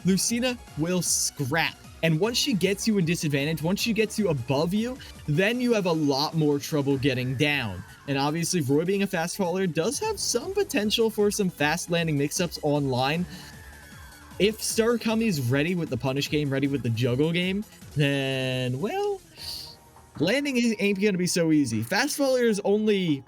Lucina will scrap. And once she gets you in disadvantage, once she gets you above you, then you have a lot more trouble getting down. And obviously, Roy being a fast faller does have some potential for some fast landing mix-ups online. If Starukami is ready with the punish game, ready with the juggle game, then, well, landing ain't going to be so easy. Fast faller is only...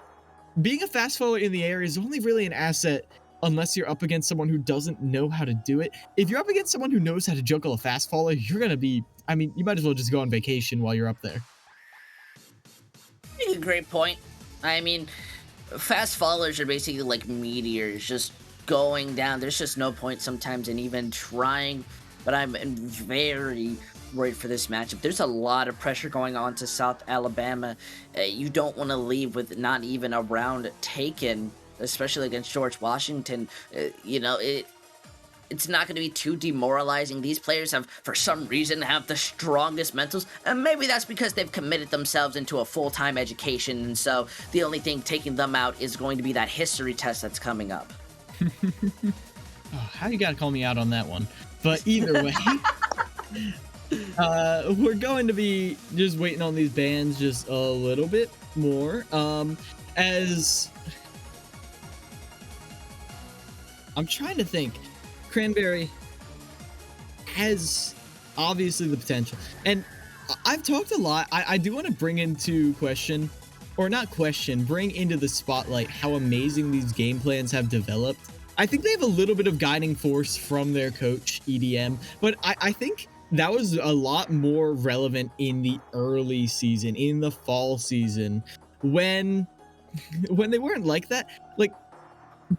Being a fast faller in the air is only really an asset unless you're up against someone who doesn't know how to do it. If you're up against someone who knows how to juggle a fast faller, you're going to be... I mean, you might as well just go on vacation while you're up there. A great point. I mean, fast fallers are basically like meteors, just going down. There's just no point sometimes in even trying, but I'm very worried for this matchup. There's a lot of pressure going on to South Alabama. You don't want to leave with not even a round taken, especially against George Washington. You know, it's not going to be too demoralizing. These players have, for some reason, have the strongest mentals, and maybe that's because they've committed themselves into a full-time education, and so the only thing taking them out is going to be that history test that's coming up. Oh, how you gotta call me out on that one? But either way, we're going to be just waiting on these bans just a little bit more. As I'm trying to think, Cranberry has obviously the potential, and I've talked a lot. I do want to bring into question, or not question, bring into the spotlight how amazing these game plans have developed. I think they have a little bit of guiding force from their coach, EDM, but I think that was a lot more relevant in the early season, in the fall season, when they weren't like that. Like,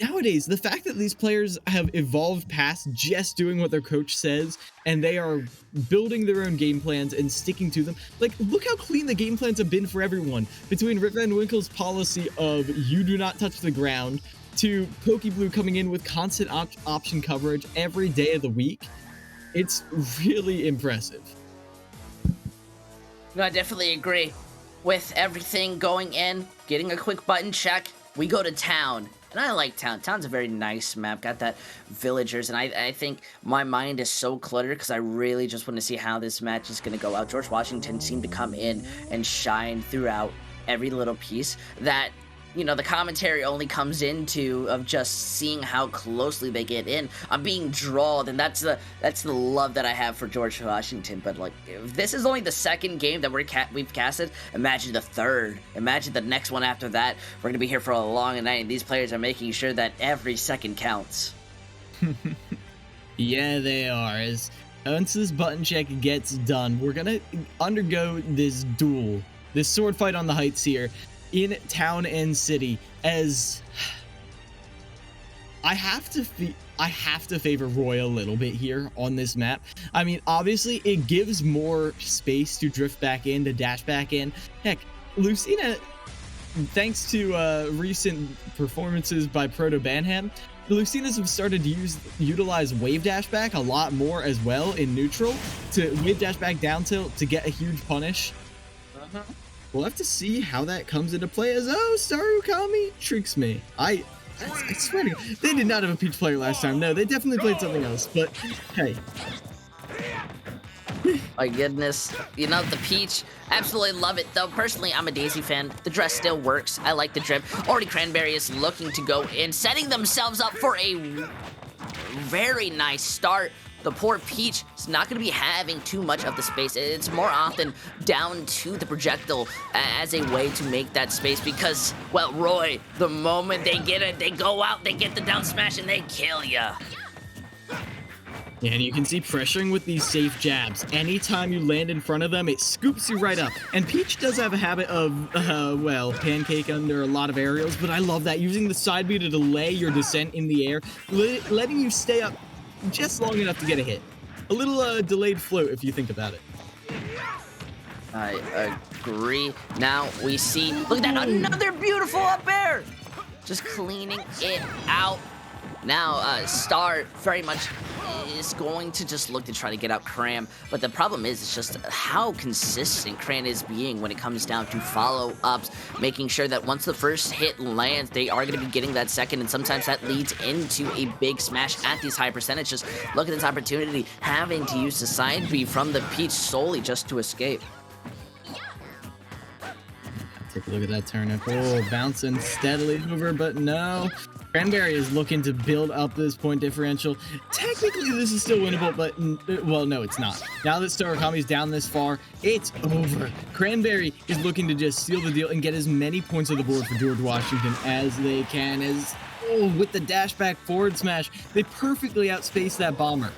nowadays, the fact that these players have evolved past just doing what their coach says, and they are building their own game plans and sticking to them. Like, look how clean the game plans have been for everyone. Between Rip Van Winkle's policy of you do not touch the ground, to PokeBlue coming in with constant option coverage every day of the week. It's really impressive. No, I definitely agree. With everything going in, getting a quick button check, we go to town. And I like town. Town's a very nice map. Got that villagers. And I think my mind is so cluttered because I really just want to see how this match is going to go out. George Washington seemed to come in and shine throughout every little piece that, you know, the commentary only comes into of just seeing how closely they get in. I'm being drawled, and that's the love that I have for George Washington. But like, if this is only the second game that we've casted, imagine the third. Imagine the next one after that. We're gonna be here for a long night, and these players are making sure that every second counts. Yeah, they are. As once this button check gets done, we're gonna undergo this duel, this sword fight on the heights here, in town and city, as I have to favor Roy a little bit here on this map. I mean, obviously it gives more space to drift back in, to dash back in. Heck, Lucina, thanks to recent performances by Proto Banham, the Lucinas have started to utilize wave dash back a lot more as well in neutral, to wave dash back down tilt to get a huge punish. We'll have to see how that comes into play as, oh, Starukami tricks me. I swear to God, they did not have a Peach player last time. No, they definitely played something else, but hey. My goodness. You know, the Peach, absolutely love it. Though, personally, I'm a Daisy fan. The dress still works. I like the drip. Already Cranberry is looking to go in, setting themselves up for a very nice start. The poor Peach is not going to be having too much of the space. It's more often down to the projectile as a way to make that space because, well, Roy, the moment they get it, they go out, they get the down smash, and they kill ya. And you can see pressuring with these safe jabs. Anytime you land in front of them, it scoops you right up. And Peach does have a habit of, well, pancake under a lot of aerials, but I love that. Using the side B to delay your descent in the air, letting you stay up just long enough to get a hit. A little delayed float if you think about it. I agree. Now we see, look at that, another beautiful up air. Just cleaning it out. Now, Star very much is going to just look to try to get out Cram, but the problem is it's just how consistent Cran is being when it comes down to follow-ups, making sure that once the first hit lands, they are going to be getting that second, and sometimes that leads into a big smash at these high percentages. Look at this opportunity, having to use the side B from the Peach solely just to escape. Take a look at that turnip. Oh, bouncing steadily over, but no. Cranberry is looking to build up this point differential. Technically, this is still winnable, but, well, no, it's not. Now that Starukami's down this far, it's over. Cranberry is looking to just seal the deal and get as many points on the board for George Washington as they can. As, oh, with the dash back forward smash, they perfectly outspace that bomber.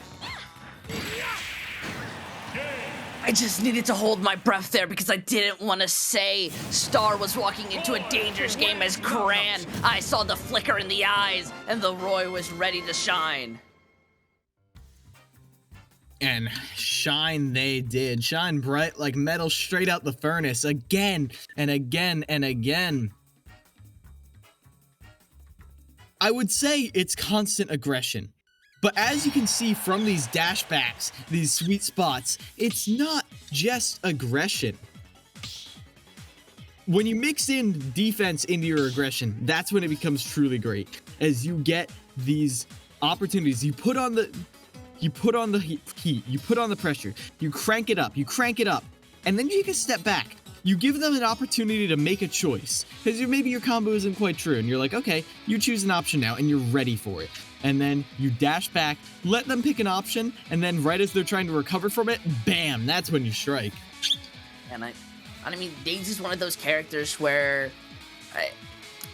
I just needed to hold my breath there because I didn't want to say Star was walking into a dangerous game as Cran. I saw the flicker in the eyes, and the Roy was ready to shine. And shine they did. Shine bright like metal straight out the furnace again and again and again. I would say it's constant aggression. But as you can see from these dashbacks, these sweet spots, it's not just aggression. When you mix in defense into your aggression, that's when it becomes truly great. As you get these opportunities, you put on the heat, you put on the pressure, you crank it up, and then you take a step back. You give them an opportunity to make a choice. Because maybe your combo isn't quite true, and you're like, okay, you choose an option now, and you're ready for it. And then you dash back, let them pick an option, and then right as they're trying to recover from it, bam, that's when you strike. And I mean, Daisy's one of those characters where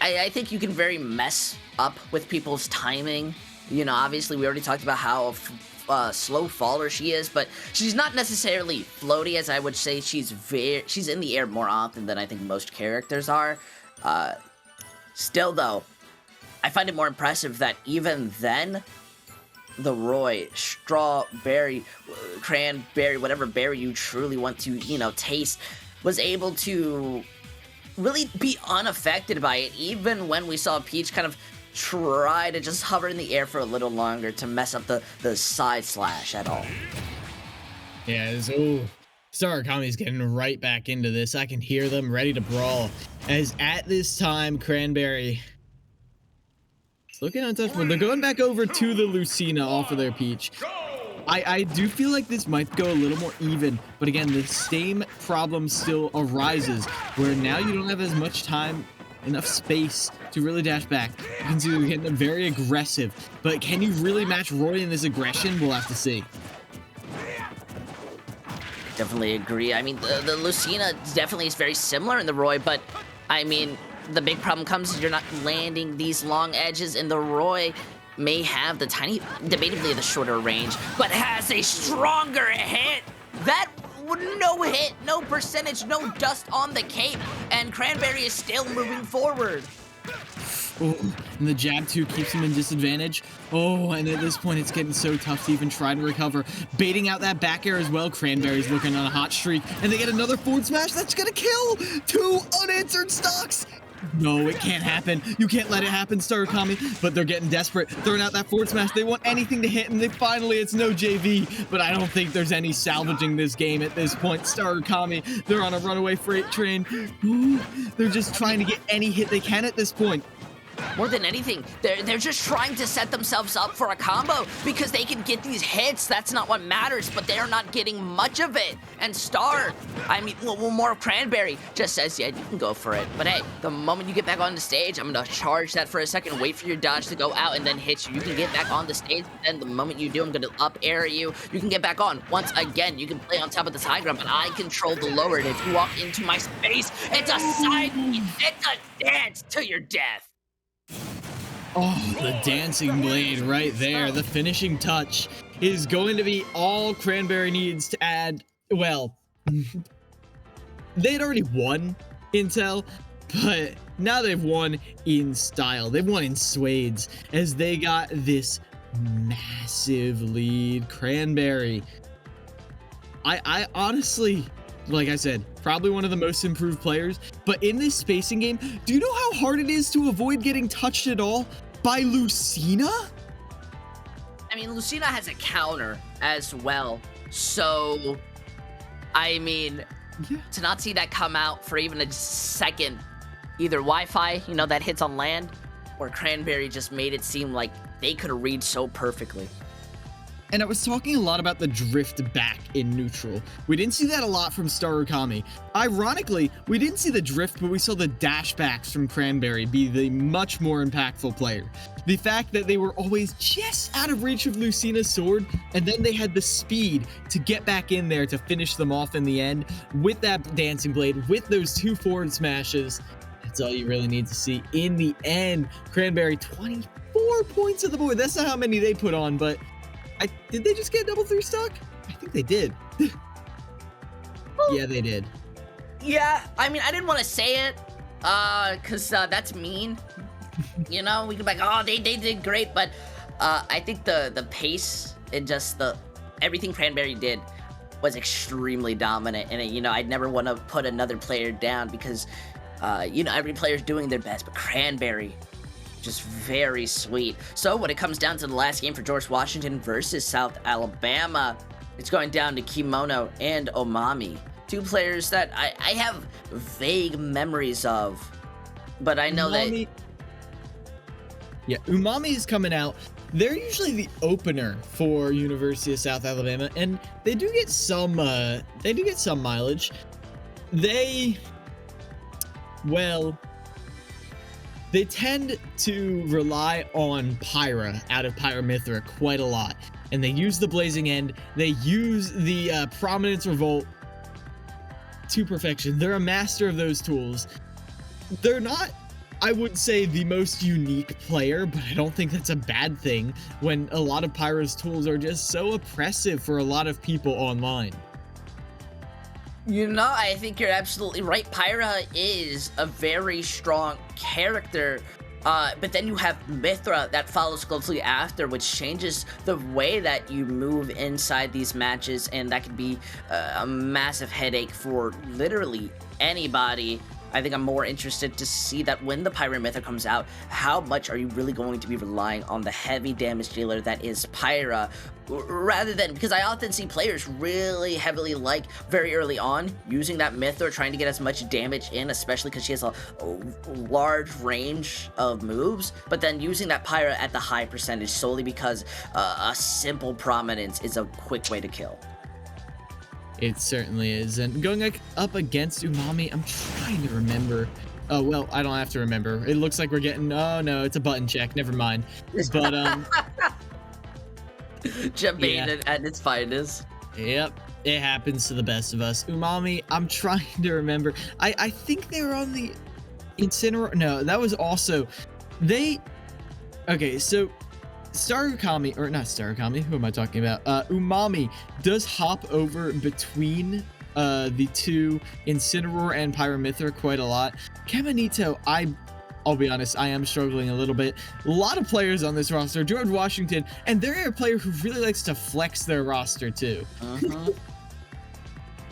I think you can very mess up with people's timing. You know, obviously we already talked about how slow faller she is, but she's not necessarily floaty, as I would say. She's in the air more often than I think most characters are. Still though, I find it more impressive that even then, the Roy, Strawberry, Cranberry, whatever berry you truly want to, you know, taste, was able to really be unaffected by it, even when we saw Peach kind of try to just hover in the air for a little longer to mess up the side slash at all. Yeah, Starukami's getting right back into this. I can hear them ready to brawl. As at this time, Cranberry looking untouchable. They're going back over to the Lucina off of their Peach. I do feel like this might go a little more even, but again, the same problem still arises, where now you don't have as much time, enough space to really dash back. You can see they're getting very aggressive, but can you really match Roy in this aggression? We'll have to see. Definitely agree. I mean, the Lucina definitely is very similar in the Roy, but I mean, the big problem comes is you're not landing these long edges, and the Roy may have the debatably the shorter range, but has a stronger hit. That no hit, no percentage, no dust on the cape, and Cranberry is still moving forward. Oh, and the jab 2 keeps him in disadvantage. Oh, and at this point, it's getting so tough to even try to recover. Baiting out that back air as well. Cranberry's looking on a hot streak, and they get another forward smash. That's gonna kill 2 unanswered stocks. No, it can't happen. You can't let it happen, Starukami. But they're getting desperate, throwing out that forward smash. They want anything to hit, and it's no JV. But I don't think there's any salvaging this game at this point. Starukami, they're on a runaway freight train. Ooh, they're just trying to get any hit they can at this point. More than anything, they're just trying to set themselves up for a combo because they can get these hits. That's not what matters, but they're not getting much of it. And Star, I mean, well, more Cranberry just says, yeah, you can go for it. But hey, the moment you get back on the stage, I'm gonna charge that for a second, wait for your dodge to go out, and then hit you. You can get back on the stage, but then the moment you do, I'm gonna up air you. You can get back on. Once again, you can play on top of this high ground, but I control the lower. And if you walk into my space, it's a side beat. It's a dance to your death. Oh, the dancing blade right there. The finishing touch is going to be all Cranberry needs to add. Well, they had already won Intel, but now they've won in style. They've won in swades as they got this massive lead. Cranberry, I honestly, like I said, probably one of the most improved players, but in this spacing game, do you know how hard it is to avoid getting touched at all by Lucina? I mean, Lucina has a counter as well, so, I mean, to not see that come out for even a second, either Wi-Fi, you know, that hits on land, or Cranberry just made it seem like they could read so perfectly. And I was talking a lot about the drift back in neutral. We didn't see that a lot from Starukami. Ironically, we didn't see the drift, but we saw the dash backs from Cranberry be the much more impactful player. The fact that they were always just out of reach of Lucina's sword, and then they had the speed to get back in there to finish them off in the end with that dancing blade, with those two forward smashes. That's all you really need to see. In the end, Cranberry 24 points on the board. That's not how many they put on, but did they just get double 3 stock? I think they did. Yeah, they did. Yeah, I mean, I didn't want to say it, cause that's mean. You know, we can be like, oh, they did great, but I think the pace and just everything Cranberry did was extremely dominant, and you know, I'd never want to put another player down because you know, every player's doing their best, but Cranberry, just very sweet. So when it comes down to the last game for George Washington versus South Alabama, it's going down to Kimono and Omami. Two players that I have vague memories of, but I know that... Yeah, Umami is coming out. They're usually the opener for University of South Alabama, and they do get some mileage. They tend to rely on Pyra out of Pyramithra quite a lot, and they use the Blazing End. They use the Prominence Revolt to perfection. They're a master of those tools. They're not, I would say, the most unique player, but I don't think that's a bad thing when a lot of Pyra's tools are just so oppressive for a lot of people online. You know, I think you're absolutely right. Pyra is a very strong character, but then you have Mithra that follows closely after, which changes the way that you move inside these matches, and that could be a massive headache for literally anybody. I think I'm more interested to see that when the Pyra Mithra comes out, how much are you really going to be relying on the heavy damage dealer that is Pyra, rather than, because I often see players really heavily, like, very early on, using that Mithra, trying to get as much damage in, especially because she has a large range of moves, but then using that Pyra at the high percentage solely because a simple Prominence is a quick way to kill. It certainly is. And going up against Umami, I'm trying to remember. Oh, well, I don't have to remember. It looks like we're getting... Oh, no, it's a button check. Never mind. But, Jabane yeah. at its finest. Yep, it happens to the best of us. Umami, I'm trying to remember. I think they were on the Incineroar. No, that was also... Okay, so... Starukami, or not Starukami, who am I talking about? Umami does hop over between the two, Incineroar and Pyramithra, quite a lot. Caminito, I'll be honest, I am struggling a little bit. A lot of players on this roster, George Washington, and they're a player who really likes to flex their roster too.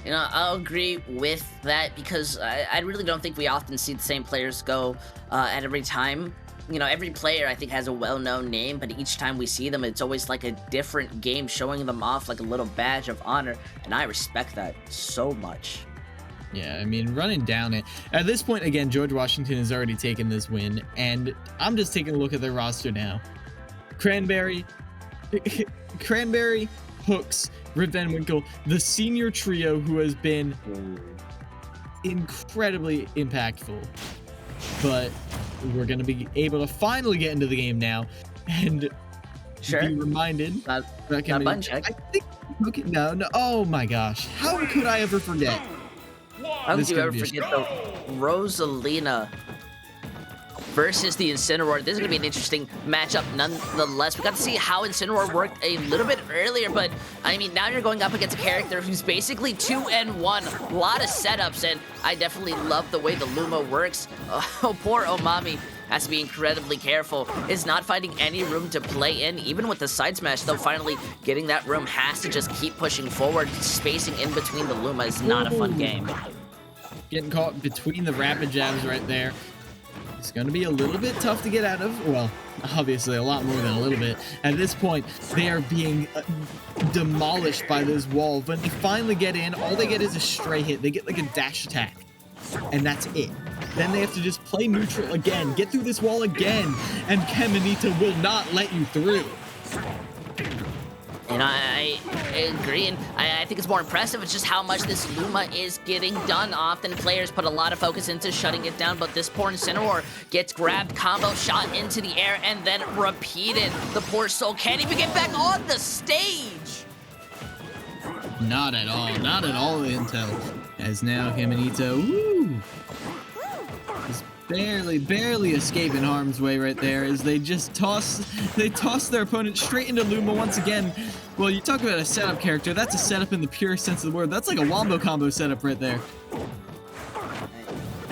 I'll agree with that because I really don't think we often see the same players go at every time. Every player I think has a well-known name, but each time we see them, it's always like a different game showing them off like a little badge of honor, and I respect that so much. Yeah, I mean, running down it. At this point, again, George Washington has already taken this win, and I'm just taking a look at their roster now. Cranberry, Hooks, Rip Van Winkle, the senior trio who has been incredibly impactful. But we're going to be able to finally get into the game now and Sure. be reminded. Not button check. I think, okay, no, oh my gosh. How could I ever forget? How could you ever forget the Rosalina versus the Incineroar? This is going to be an interesting matchup nonetheless. We got to see how Incineroar worked a little bit earlier, but I mean, now you're going up against a character who's basically 2-1. A lot of setups, and I definitely love the way the Luma works. Oh, poor Omami has to be incredibly careful. Is not finding any room to play in. Even with the side smash, though, finally getting that room, has to just keep pushing forward. Spacing in between the Luma is not a fun game. Getting caught between the rapid jabs right there. It's going to be a little bit tough to get out of. Well, obviously a lot more than a little bit. At this point, they are being demolished by this wall. When they finally get in, all they get is a stray hit. They get like a dash attack, and that's it. Then they have to just play neutral again, get through this wall again, and Caminita will not let you through. And I agree, and I think it's more impressive. It's just how much this Luma is getting done. Often players put a lot of focus into shutting it down, but this poor Incineroar gets grabbed, combo shot into the air, and then repeated. The poor soul can't even get back on the stage. Not at all Intel. As now Caminita, is barely escaping harm's way right there as they just toss their opponent straight into Luma once again. Well, you talk about a setup character, that's a setup in the pure sense of the word. That's like a wombo combo setup right there.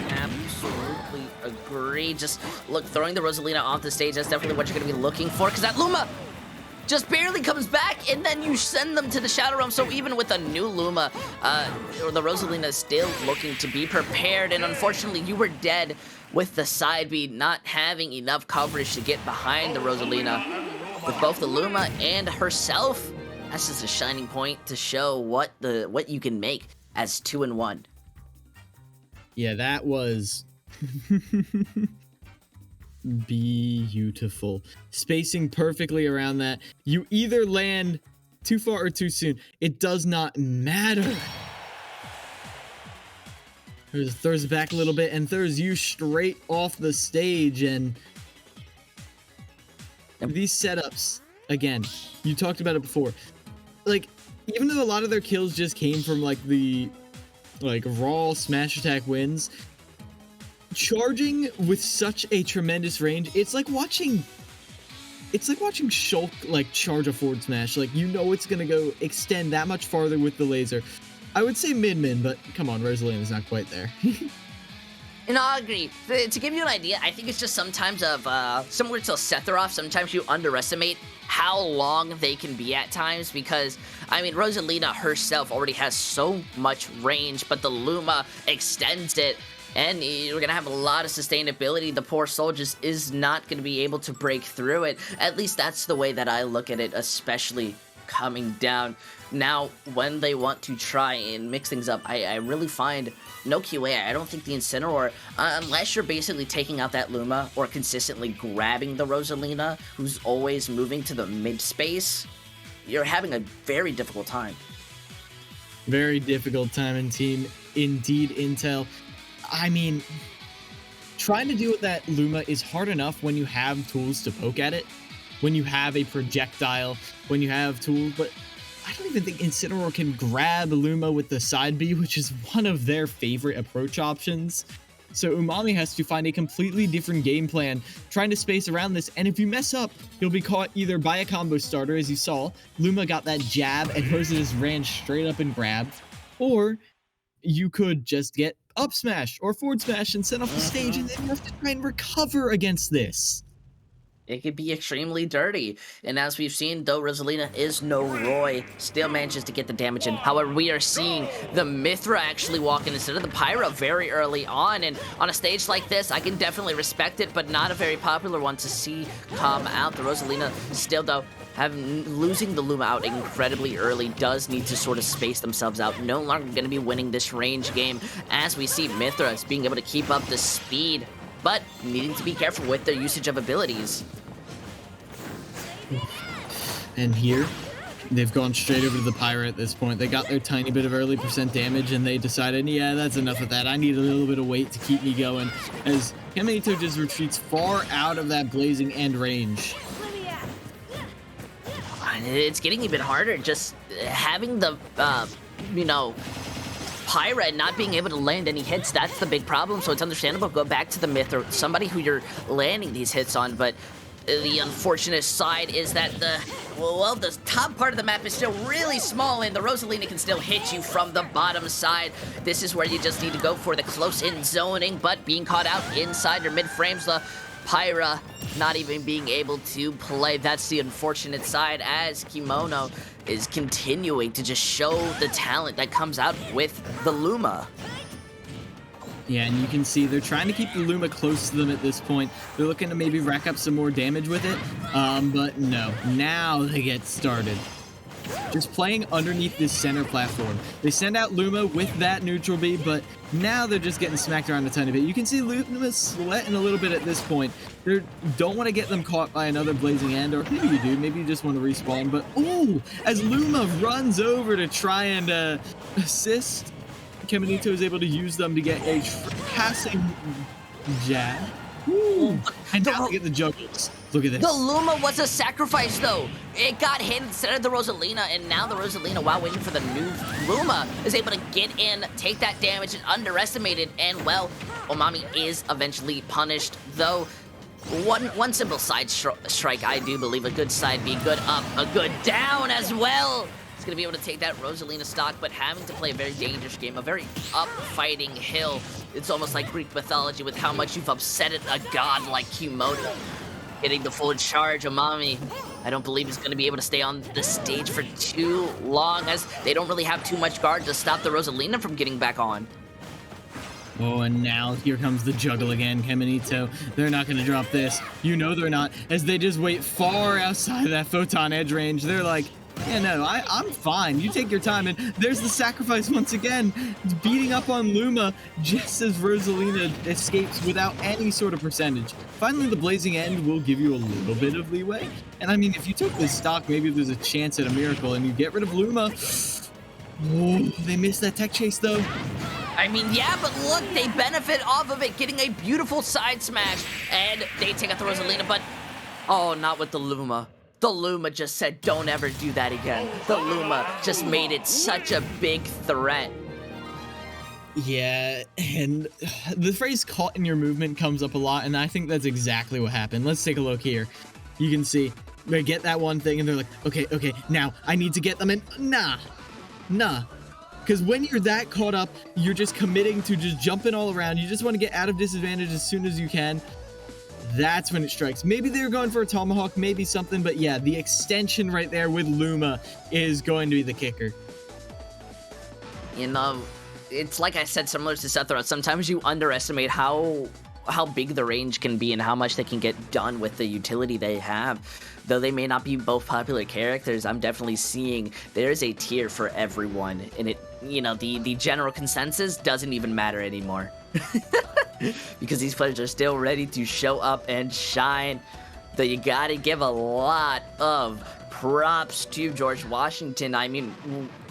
Absolutely agree. Just look, throwing the Rosalina off the stage, that's definitely what you're going to be looking for, because that Luma just barely comes back, and then you send them to the Shadow Realm. So even with a new Luma, the Rosalina is still looking to be prepared, and unfortunately you were dead with the side B not having enough coverage to get behind the Rosalina. With both the Luma and herself, that's just a shining point to show what you can make as 2-1. Yeah, that was beautiful. Spacing perfectly around that. You either land too far or too soon. It does not matter. Throws it back a little bit and throws you straight off the stage. And these setups, again, you talked about it before. Like, even though a lot of their kills just came from like the raw smash attack wins, charging with such a tremendous range, it's like watching Shulk like charge a forward smash. Like, you know it's gonna go extend that much farther with the laser. I would say mid, but come on, Rosalina's not quite there. And I agree. To give you an idea, I think it's just sometimes similar to Sephiroth, sometimes you underestimate how long they can be at times, because, I mean, Rosalina herself already has so much range, but the Luma extends it, and you're going to have a lot of sustainability. The poor soul just is not going to be able to break through it. At least that's the way that I look at it, especially coming down. Now, when they want to try and mix things up, I really find no QA. I don't think the Incineroar, unless you're basically taking out that Luma or consistently grabbing the Rosalina, who's always moving to the mid space, you're having a very difficult time. Very difficult time indeed, Intel. I mean, trying to deal with that Luma is hard enough when you have tools to poke at it, when you have a projectile, when you have tools, but I don't even think Incineroar can grab Luma with the side B, which is one of their favorite approach options. So Umami has to find a completely different game plan, trying to space around this, and if you mess up, you'll be caught either by a combo starter, as you saw. Luma got that jab, and Rosa just ran straight up and grabbed, or you could just get up smash or forward smash and send off the stage, and then you have to try and recover against this. It could be extremely dirty. And as we've seen, though Rosalina is no Roy, still manages to get the damage in. However, we are seeing the Mithra actually walk in instead of the Pyra very early on. And on a stage like this, I can definitely respect it, but not a very popular one to see come out. The Rosalina still, though, losing the Luma out incredibly early does need to sort of space themselves out. No longer going to be winning this range game, as we see Mithra is being able to keep up the speed, but needing to be careful with their usage of abilities. And here, they've gone straight over to the Pyra at this point. They got their tiny bit of early percent damage, and they decided, yeah, that's enough of that. I need a little bit of weight to keep me going, as Kaminito just retreats far out of that blazing end range. It's getting even harder just having the, Pyra not being able to land any hits. That's the big problem, so it's understandable. Go back to the Myth or somebody who you're landing these hits on, but the unfortunate side is that the top part of the map is still really small, and the Rosalina can still hit you from the bottom side. This is where you just need to go for the close-in zoning, but being caught out inside your mid-frames, the Pyra not even being able to play. That's the unfortunate side, as Kimono is continuing to just show the talent that comes out with the Luma. Yeah, and you can see they're trying to keep the Luma close to them at this point. They're looking to maybe rack up some more damage with it, but no. Now they get started. Just playing underneath this center platform. They send out Luma with that neutral B, but now they're just getting smacked around a tiny bit. You can see Luma sweating a little bit at this point. They don't want to get them caught by another blazing end, or maybe you do. Maybe you just want to respawn, but ooh, as Luma runs over to try and assist, Kaminito is able to use them to get a passing jab. Ooh. And now they get the juggles. Look at this. The Luma was a sacrifice, though. It got hit instead of the Rosalina, and now the Rosalina, while waiting for the new Luma, is able to get in, take that damage, and underestimate it. And, well, Omami is eventually punished, though one simple side strike, I do believe. A good side B, good up, a good down as well. It's going to be able to take that Rosalina stock, but having to play a very dangerous game, a very up-fighting hill. It's almost like Greek mythology with how much you've upset a god like Kimono. Getting the full charge, Omami, I don't believe is going to be able to stay on the stage for too long, as they don't really have too much guard to stop the Rosalina from getting back on. Oh, and now here comes the juggle again, Kaminito. They're not going to drop this. You know they're not, as they just wait far outside of that photon edge range. They're like, yeah, no, I'm fine. You take your time. And there's the sacrifice once again. It's beating up on Luma just as Rosalina escapes without any sort of percentage. Finally, the blazing end will give you a little bit of leeway. And I mean, if you took this stock, maybe there's a chance at a miracle and you get rid of Luma. Oh, they missed that tech chase, though. I mean, yeah, but look, they benefit off of it, getting a beautiful side smash, and they take out the Rosalina, but, oh, not with the Luma. The Luma just said, don't ever do that again. The Luma just made it such a big threat. Yeah, and the phrase caught in your movement comes up a lot, and I think that's exactly what happened. Let's take a look here. You can see, they get that one thing, and they're like, okay, now I need to get them in. Nah. Because when you're that caught up, you're just committing to just jumping all around. You just want to get out of disadvantage as soon as you can. That's when it strikes. Maybe they're going for a tomahawk, maybe something, but yeah, the extension right there with Luma is going to be the kicker. You know, it's like I said, similar to Sephiroth, sometimes you underestimate how big the range can be and how much they can get done with the utility they have. Though they may not be both popular characters, I'm definitely seeing there's a tier for everyone, and it, you know, the general consensus doesn't even matter anymore. Because these players are still ready to show up and shine. Though you gotta give a lot of props to George Washington. I mean,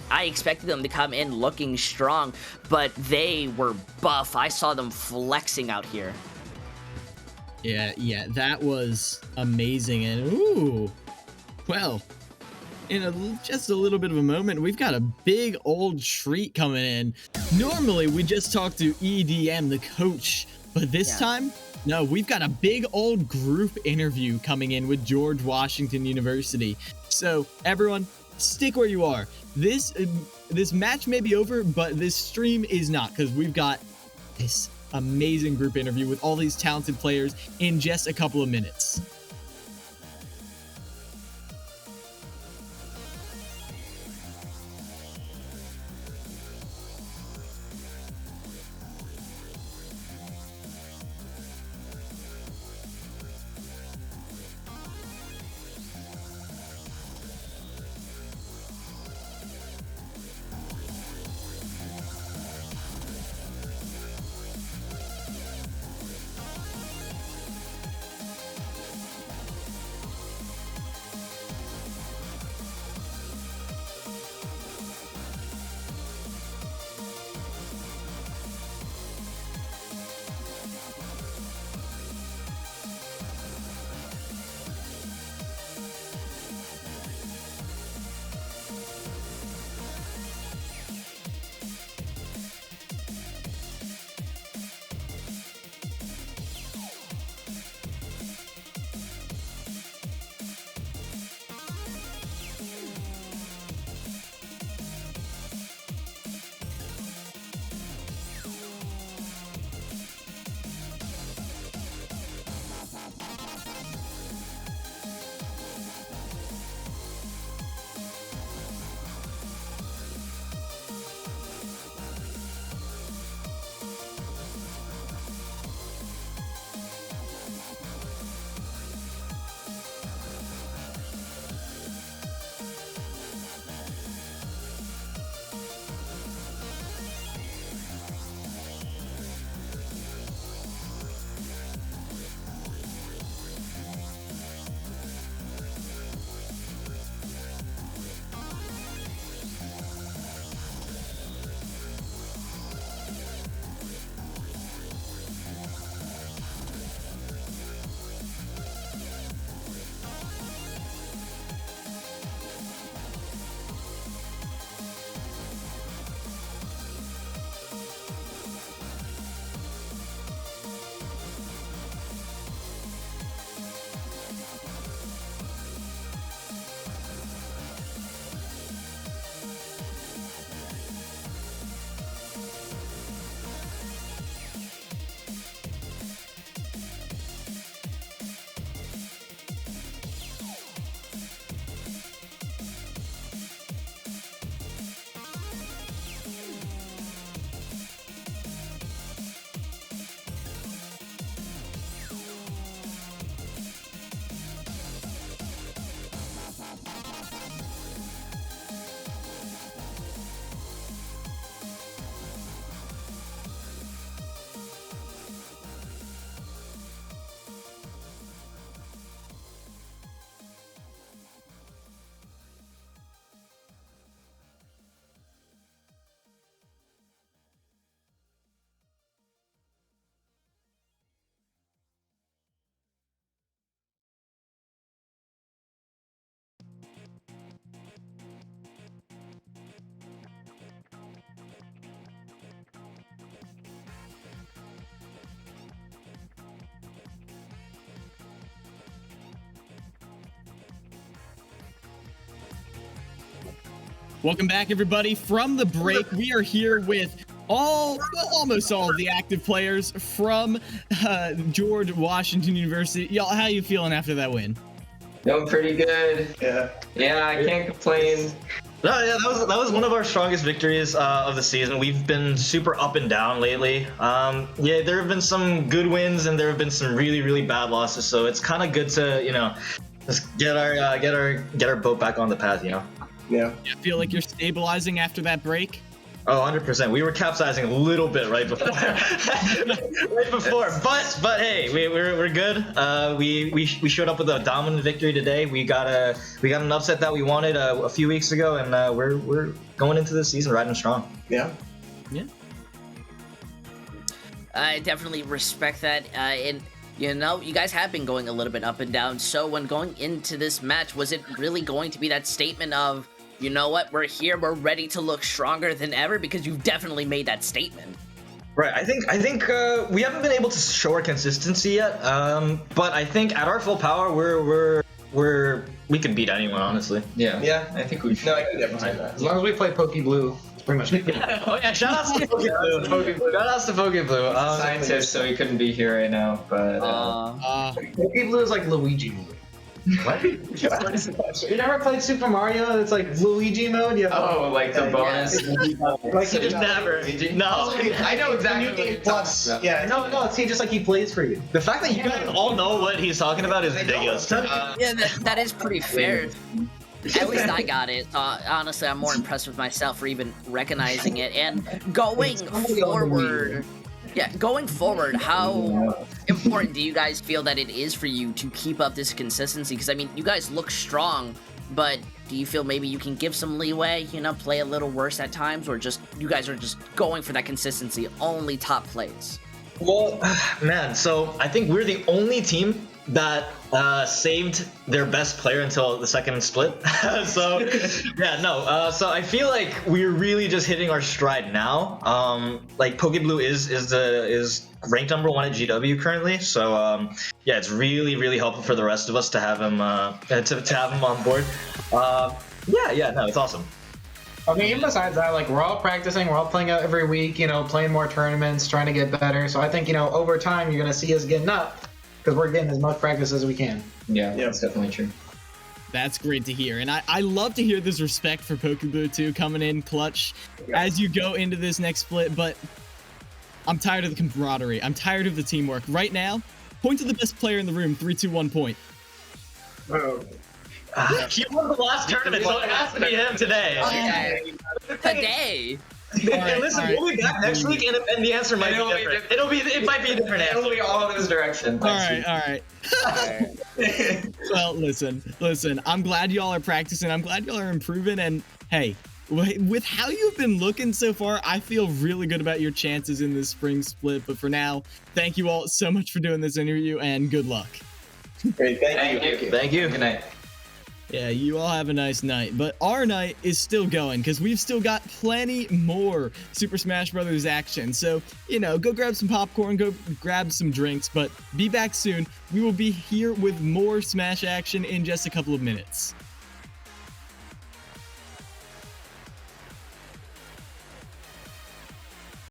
I expected them to come in looking strong, but they were buff. I saw them flexing out here. Yeah, that was amazing. And ooh, well, in just a little bit of a moment, we've got a big old treat coming in. Normally, we just talk to EDM, the coach, but this time, no, we've got a big old group interview coming in with George Washington University. So everyone, stick where you are. This match may be over, but this stream is not, because we've got this amazing group interview with all these talented players in just a couple of minutes. Welcome back, everybody. From the break, we are here with almost all of the active players from George Washington University. Y'all, how you feeling after that win? Feeling pretty good. Yeah, I can't complain. No, yeah, that was one of our strongest victories of the season. We've been super up and down lately. Yeah, there have been some good wins and there have been some really, really bad losses. So it's kind of good to, just get our boat back on the path, Yeah. You feel like you're stabilizing after that break? Oh, 100%. We were capsizing a little bit right before, But hey, we're good. We showed up with a dominant victory today. We got an upset that we wanted a few weeks ago, and we're going into this season riding strong. Yeah. I definitely respect that. And you guys have been going a little bit up and down. So when going into this match, was it really going to be that statement of, you know what, we're here, we're ready to look stronger than ever? Because you've definitely made that statement. Right. I think we haven't been able to show our consistency yet. But I think at our full power, we can beat anyone, honestly. Yeah, I think we should. No, I can definitely say that. As long as we play Poke Blue, it's pretty much good. Oh yeah, shout out to Poke Blue. Shout out to Poke Blue. Scientist, so he couldn't be here right now, but Poke Blue is like Luigi mode. What? You never played Super Mario? It's like Luigi mode. Like the bonus. Like he just never. No, I know exactly. What you're plus. Yeah, no. It's just like he plays for you. The fact that you guys all know what he's talking about is ridiculous. Yeah, that is pretty fair. At least I got it. Honestly, I'm more impressed with myself for even recognizing it. And going forward, how important do you guys feel that it is for you to keep up this consistency? Because, I mean, you guys look strong, but do you feel maybe you can give some leeway, play a little worse at times, or just you guys are just going for that consistency, only top plays? Well, man, so I think we're the only team that saved their best player until the second split. So I feel like we're really just hitting our stride now. Like Poke Blue is ranked number 1 at GW currently, so it's really, really helpful for the rest of us to have him to have him on board. It's awesome. I mean, besides that, like, we're all practicing, we're all playing out every week, playing more tournaments, trying to get better. So I think, over time, you're going to see us getting up because we're getting as much practice as we can. Yeah, that's definitely true. That's great to hear. And I love to hear this respect for Poke Blue, too, coming in clutch as you go into this next split. But I'm tired of the camaraderie. I'm tired of the teamwork. Right now, point to the best player in the room. 3, 2, 1, point. He won the last tournament, so it has to be him today. Today. And listen, we'll be back next week, and the answer might be different. It might be a different answer. It'll be all in his direction. All right. Well, listen. I'm glad y'all are practicing. I'm glad y'all are improving. And hey, with how you've been looking so far, I feel really good about your chances in this spring split. But for now, thank you all so much for doing this interview, and good luck. Great, thank you. Thank you. Good night. Yeah, you all have a nice night, but our night is still going because we've still got plenty more Super Smash Bros. Action. So, go grab some popcorn, go grab some drinks, but be back soon. We will be here with more Smash action in just a couple of minutes.